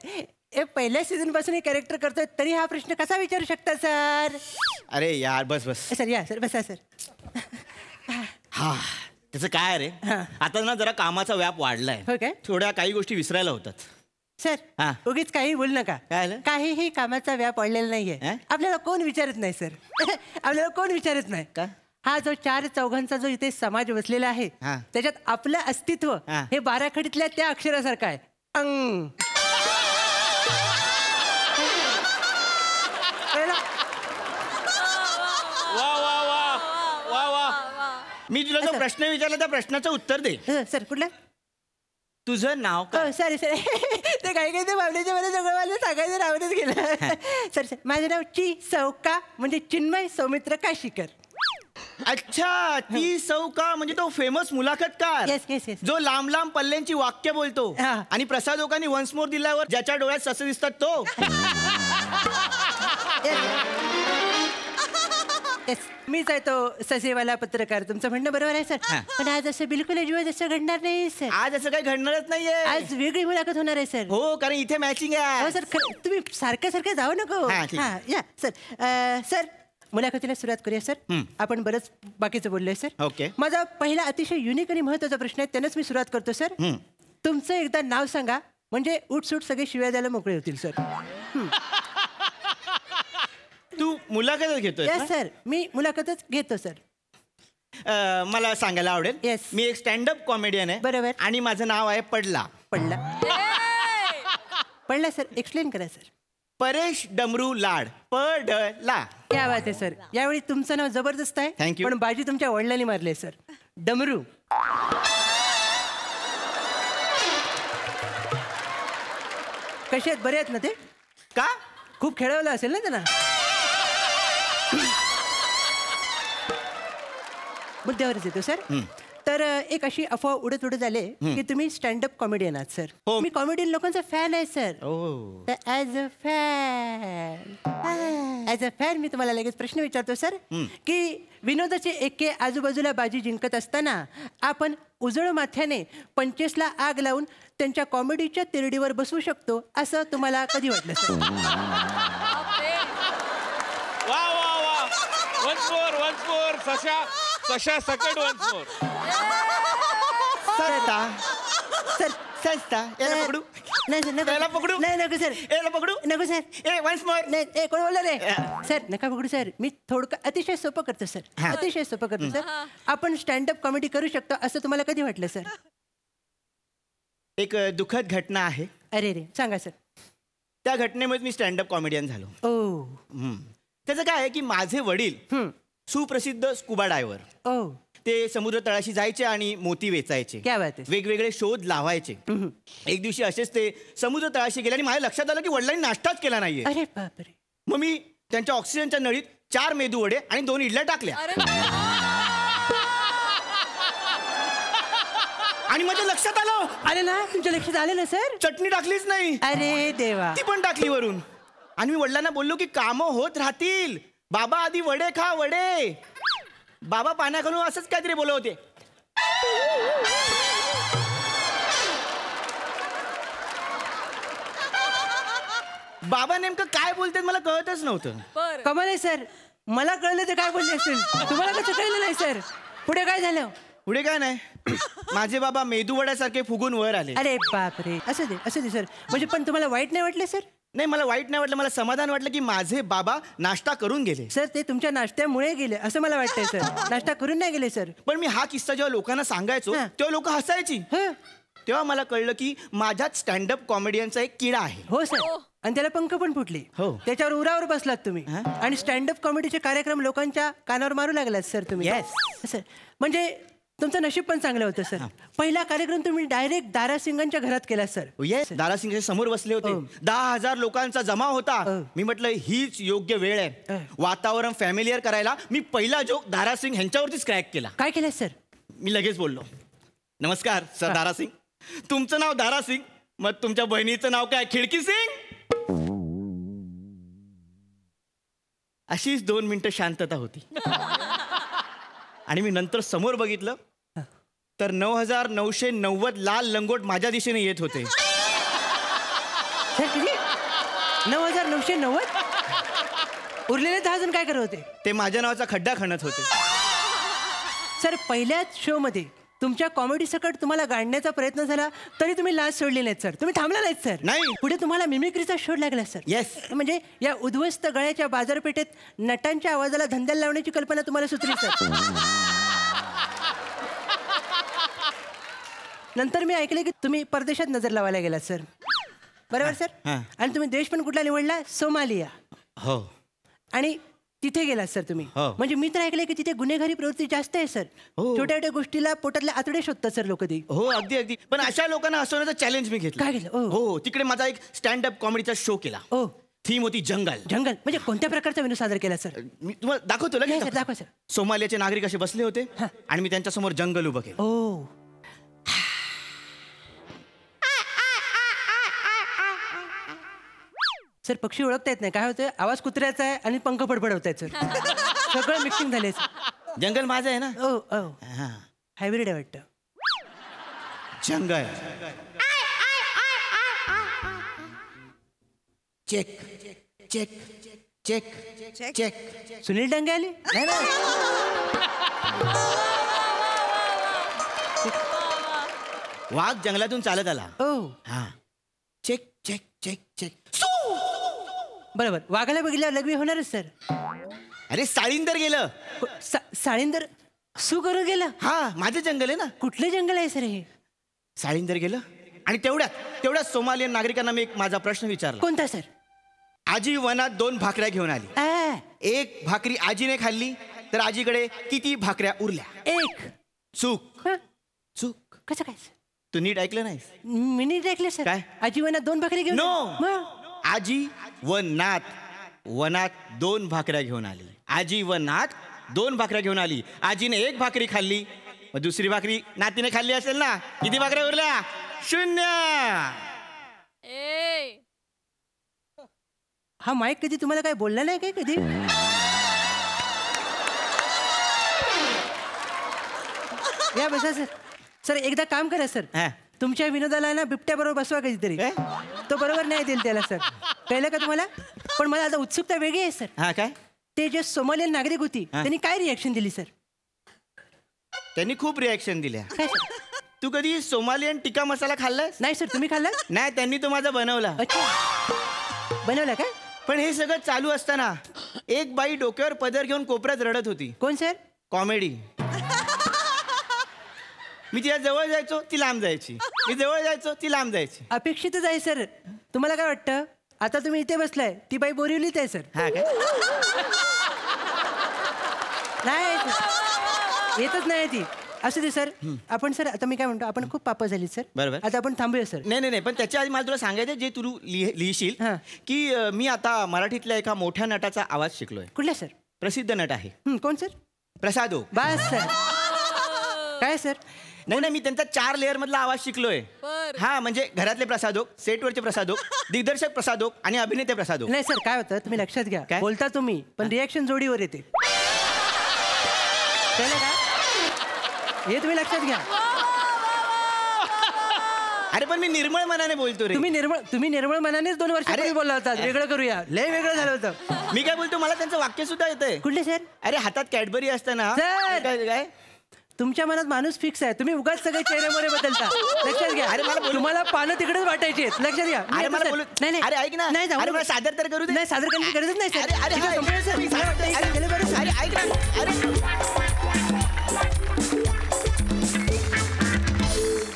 पहिल्या सीझन पासून हे कॅरेक्टर करतोय तरी हा प्रश्न कसा विचारू शकता सर? अरे यार, बस बस. सर या सर, बसा सर. हा, त्याचं काय रे, आता ना जरा कामाचा व्याप वाढलाय. हो काय? थोड्या काही गोष्टी विसरायला होतात. सर, उगीच काही बोल नका. काहीही कामाचा व्याप वाढलेला नाहीये. आपल्याला कोण विचारत नाही सर. आपल्याला कोण विचारत नाही का. हा जो 4 चौघांचा जो इथे समाज बसलेला आहे, त्याच्यात आपलं अस्तित्व हे 12 खडीतल्या त्या अक्षरासारखं आहे. अंग. मी तुला जो प्रश्न विचारला त्या प्रश्नाचं उत्तर दे. सर, कुठलं? तुझं नाव काय? सॉरी सर, ते काही काही ते बाबल्याच्या मला सगळं मला सांगायचं नावच गेलं. सर सर, माझं नाव सौका, म्हणजे चिन्मय सौमित्र काशीकर. अच्छा, ती सौका म्हणजे तो फेमस मुलाखतकार जो लांब लांब पल्ल्यांची वाक्य बोलतो आणि प्रसादोकांनी वन्स मोर दिल्यावर ज्याच्या डोळ्यात ससे दिसतात तो. मीच आहे तो ससेवाला पत्रकार. तुमचं म्हणणं बरोबर आहे सर. पण आज असं बिलकुल अजिबात असं घडणार नाही सर. आज असं काही घडणारच नाहीये. आज वेगळी मुलाखत होणार आहे सर. हो, कारण इथे मॅचिंग आहे. सर, तुम्ही सारखं सारखं जाऊ नको. या सर. सर, मुलाखतीला सुरुवात करूया सर. आपण बरंच बाकीचं बोललोय सर. ओके. माझा पहिला अतिशय युनिक आणि महत्वाचा प्रश्न आहे, त्यानंच मी सुरुवात करतो सर. तुमचं एकदा नाव सांगा, म्हणजे उठसूट सगळे शिव्या द्यायला मोकळे होतील सर. तू मुलाखतच घेतोय? सर, मी मुलाखतच घेतो सर. मला सांगायला आवडेल, मी एक स्टँडअप कॉमेडियन आहे. बरोबर. आणि माझं नाव आहे पडला. पडला. पडला सर, एक्सप्लेन करा सर. परेश डमरू लाड पडला. क्या बात आहे सर. यावेळी तुमचं नाव जबरदस्त आहे. Thank you. पण बाजी तुमच्या वडिलांनी मारले सर. डमरू. कसे आहेत, बरे आहेत ना ते? का? खूप खेळवलं असेल ना त्यांना. मुद्द्यावरच येतो सर. तर एक अशी अफवा उडत उडत आले की तुम्ही स्टँडअप कॉमेडियन आहात सर. मी कॉमेडियन लोकांचा फॅन आहे सर. तर ॲज अ फॅन मी तुम्हाला लगेच प्रश्न विचारतो सर की विनोदाचे एके आजूबाजूला बाजी जिंकत असताना आपण उजळ माथ्याने पंचेसला आग लावून त्यांच्या कॉमेडीच्या तिरडीवर बसवू शकतो असं तुम्हाला कधी वाटलं सर? वा वा वा. वन्स मोर सशा सकट वन्स मोर. सर सस्ता याला पकडू. नाही सर, नको. याला पकडू. नाही नको सर. याला पकडू. नको सर. ए वन्स मोर. नाही कोण बोललं रे? सर नका पकडू सर. मी थोडं अतिशय सोपं करतो सर. अतिशय सोपं करतो सर. आपण स्टँडअप कॉमेडी करू शकतो असं तुम्हाला कधी वाटलं सर? एक दुःखद घटना आहे. अरे रे, सांगा सर. त्या घटनेमध्ये मी स्टँडअप कॉमेडियन झालो. त्याचं काय आहे की माझे वडील सुप्रसिद्ध स्कुबा डायव्हर. ते समुद्र तळाशी जायचे आणि मोती वेचायचे. क्या बात आहे. वेगवेगळे शोध लावायचे. एक दिवशी असेच ते समुद्र तळाशी गेले आणि माझ्या लक्षात आलं की वडिलांनी नाश्ताच केला नाहीये. अरे बापरे. मग मी त्यांच्या ऑक्सिजनच्या नळीत 4 मेदू वडे आणि 2 इडल्या टाकल्या आणि माझ्या लक्षात आलं. अरे ना, तुमच्या लक्षात आलं ना सर? चटणी टाकलीच नाही. अरे देवा. ती पण टाकली वरून. आणि मी वडिलांना बोललो की कामं होत राहतील, बाबा आधी वडे खा वडे. बाबा पाण्याखालून असंच काहीतरी बोलत होते. बाबा नेमकं काय बोलतात मला कळतच नव्हतं. कमाल आहे सर. मला कळलं ते काय बोलले असतील, तुम्हाला कसं कळलं नाही सर? पुढे काय झालं? पुढे काय नाही, माझे बाबा मेदूवड्यासारखे फुगून वर आले. अरे बापरे. असं दे सर. म्हणजे पण तुम्हाला वाईट नाही वाटलं सर? नाही, मला वाईट नाही वाटलं. मला समाधान वाटलं की माझे बाबा नाश्ता करून गेले. सर ते तुमच्या नाश्त्यामुळे गेले असं मला वाटतंय सर. नाश्ता करून नाही गेले सर. पण मी हा किस्सा जेव्हा लोकांना सांगायचो तेव्हा लोक हसायची. तेव्हा मला कळलं की माझ्यात स्टँडअप कॉमेडियनचा एक किडा आहे. हो सर. आणि त्याला पंख पण फुटले. हो. त्याच्यावर उरावर बसलात तुम्ही आणि स्टँडअप कॉमेडीचे कार्यक्रम लोकांच्या कानावर मारू लागलात सर तुम्ही. सर म्हणजे तुमचं नशीब पण चांगलं होतं सर. पहिला कार्यक्रम तुम्ही डायरेक्ट दारासिंगांच्या घरात केला सर. येस, दारासिंगच्या समोर बसले होते. 10,000 लोकांचा जमा होता. मी म्हटलं हीच योग्य वेळ आहे वातावरण फॅमिलियर करायला. मी पहिला जोक दारासिंग ह्यांच्यावरतीच क्रॅक केला. काय केलं सर? मी लगेच बोललो, नमस्कार सर दारासिंग, तुमचं नाव दारासिंग, मग तुमच्या बहिणीचं नाव काय खिडकी सिंग? अशीच 2 मिनिटं शांतता होती. आणि मी नंतर समोर बघितलं तर 9,990 लाल लंगोट माझ्या दिशेने येत होते. 9,990? उरलेले 10 जण काय करत होते? ते माझ्या नावाचा खड्डा खणत होते. सर पहिल्याच शो मध्ये तुमच्या कॉमेडी सकट तुम्हाला गाडण्याचा प्रयत्न झाला तरी तुम्ही लाज सोडली नाहीत सर. तुम्ही थांबला नाहीत सर. नाही. पुढे तुम्हाला मिमिक्रीचा शोध लागला सर. येस. म्हणजे या उद्ध्वस्त गळ्याच्या बाजारपेठेत नटांच्या आवाजाला धंद्याला लावण्याची कल्पना तुम्हाला सुचली सर. नंतर मी ऐकले की तुम्ही परदेशात नजर लावायला गेलात सर. बरोबर सर? आणि तुम्ही देश पण कुठला निवडला? सोमालिया. हो. आणि तिथे गेलात सर तुम्ही. म्हणजे मी तर ऐकलंय की तिथे गुन्हेगारी प्रवृत्ती जास्त आहे सर. छोट्या छोट्या गोष्टीला पोटातले आतडे शोधतात सर लोक ती. हो अगदी अगदी. पण अशा लोकांना हसवण्याचं चॅलेंज मी घेतलं. काय केलं? हो, तिकडे माझा एक स्टँडअप कॉमेडीचा शो केला. थीम होती जंगल. जंगल म्हणजे कोणत्या प्रकारचा विनोद सादर केला सर? मी तुम्हाला दाखवतो लगेच. सर दाखवा सर. सोमालियाचे नागरिक असे बसले होते आणि मी त्यांच्या समोर जंगल उभं केलं. ओ. सर पक्षी ओळखता येत नाही. काय होतं, आवाज कुत्र्याचा आहे आणि पंख फडफडवत आहेत सर. सगळं मिक्सिंग झालंय सर. जंगल माझं आहे ना. हायब्रिड आहे वाटतं. जंगल check check check check. Sunil Dange आले? वाघ जंगलातून चालत आला. हा. Check check check check. बरोबर. वाघाला बघितल्यावर लघवी होणारच सर. अरे साळींदर गेलं. साळींदर सू करून गेलं? हा, माझे जंगल आहे ना. कुठलं जंगल आहे सर हे? साळींदर गेलं आणि तेवढ्यात सोमालियन नागरिकांना मी एक माझा प्रश्न विचारला. कोणता सर? आजी वनात 2 भाकऱ्या घेऊन आली. एक भाकरी आजीने खाल्ली तर आजीकडे किती भाकऱ्या उरल्या? 1. चूक. कसं काय? तू नीट ऐकलं नाहीस? मी नीट ऐकलं सर. काय? आजी वनात 2 भाकरी घेऊन नो. आजी वनात 2 भाकऱ्या घेऊन आली. आजी वनात 2 भाकऱ्या घेऊन आली. आजीने 1 भाकरी खाल्ली, मग दुसरी भाकरी नातीने खाल्ली असेल ना. किती भाकऱ्या उरल्या? 0. हा माईक कधी तुम्हाला काय बोलला नाही काय कधी? या बसा सर. सर एकदा काम करा सर, तुमच्या विनोदाला ना बिबट्या बरोबर बसवा कधीतरी. तो बरोबर नाही देईल त्याला सर. कळलं का तुम्हाला? पण मला आता उत्सुकता वेगळी आहे सर. हा काय? ते जे सोमालियन नागरिक होती त्यांनी काय रिॲक्शन दिली सर? त्यांनी खूप रिॲक्शन दिल्या. तू कधी सोमालियन टिक्का मसाला खाल्लास? नाही सर. तुम्ही खाल्ला? नाही, त्यांनी तो माझा बनवला. बनवला काय? पण हे सगळं चालू असताना एक बाई डोक्यावर पदर घेऊन कोपऱ्यात रडत होती. कोण सर? कॉमेडी. मी तिला जवळ जायचो, ती लांब जायची. मी जवळ जायचो, ती लांब जायची. अपेक्षितच आहे सर. तुम्हाला काय वाटतं? आता तुम्ही इथे बसलाय, ती बाई बोरिवलीत आहे सर. हा काय? नाही येतच नाही ती. असू दे सर. आपण सर आता मी काय म्हणतो, आपण खूप पापं झाली सर. बरोबर. आता आपण थांबूया सर. नाही पण त्याच्या आधी मला तुला सांगायचं जे तू लिहिशील की मी आता मराठीतल्या एका मोठ्या नटाचा आवाज शिकलोय. कुठल्या सर? प्रसिद्ध नट आहे. कोण सर? प्रसाद ओक. बस सर. काय सर? नाही मी त्यांचा 4 लेअर मधला आवाज शिकलोय. हा म्हणजे घरातले प्रसाद ओक, सेटवरचे प्रसाद ओक, दिग्दर्शक प्रसाद ओक आणि अभिनेते प्रसाद ओक. नाही सर काय होतं तुम्ही लक्षात घ्या. बोलता तुम्ही पण रिॲक्शन जोडीवर येते. कळलं का? हे तुम्ही लक्षात घ्या. अरे पण मी निर्मळ मनाने बोलतो रे. तुम्ही निर्मळ मनानेच 2 वर्षापूर्वी बोलला होता. वेगळं करूया. लय वेगळं झालं होतं. मी काय बोलतो, मला त्यांचं वाक्य सुद्धा येतंय. कुठले सर? अरे हातात कॅडबरी असताना काय तुमच्या मनात माणूस फिक्स आहे. तुम्ही उगाच सगळे चेहऱ्यामध्ये बदलता. लक्षात घ्या. अरे मला तुम्हाला पानं तिकडेच वाटायची आहेत. लक्षात घ्या. अरे मला बोलू. नाही अरे ऐक ना. नाही अरे मला सादर तर करू दे. नाही सादर करण्याची गरजच नाही सर. अरे ऐक ना.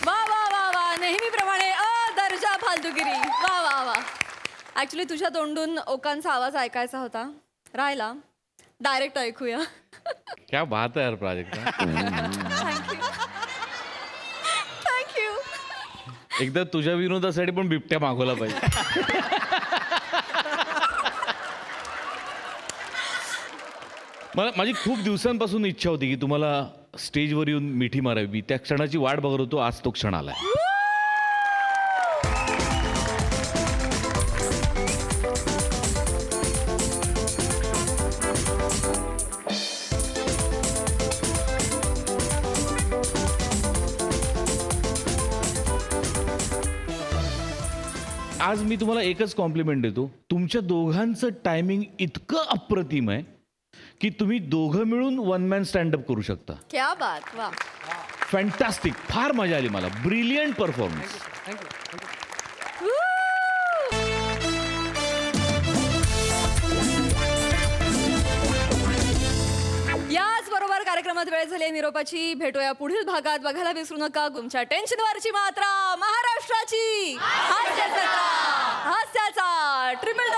वा नेहमीप्रमाणे दर्जा फालतूगिरी. वा ऍक्च्युली तुझ्या तोंडून ओकांचा आवाज ऐकायचा होता, राहिला. डायरेक्ट ऐकूया. क्या बात है यार प्राजक्ता. थँक्यू. एकदा तुझ्या विनोदासाठी पण बिबट्या मागवला पाहिजे. माझी खूप दिवसांपासून इच्छा होती की तुम्हाला स्टेजवर येऊन मिठी मारावी. त्या क्षणाची वाट बघत होतो. आज तो क्षण आलाय. आज मी तुम्हाला एकच कॉम्प्लिमेंट देतो. तुमच्या दोघांचं टायमिंग इतकं अप्रतिम आहे की तुम्ही दोघं मिळून 1 मॅन स्टँडअप करू शकता. क्या बात. वा फॅन्टास्टिक. फार मजा आली मला. Brilliant performance. याच बरोबर कार्यक्रमात वेळ झाली निरोपाची. भेटूया पुढील भागात. बघायला विसरू नका तुमच्या टेन्शनवरची मात्रा महाराष्ट्राची हास्याचा ट्रिपल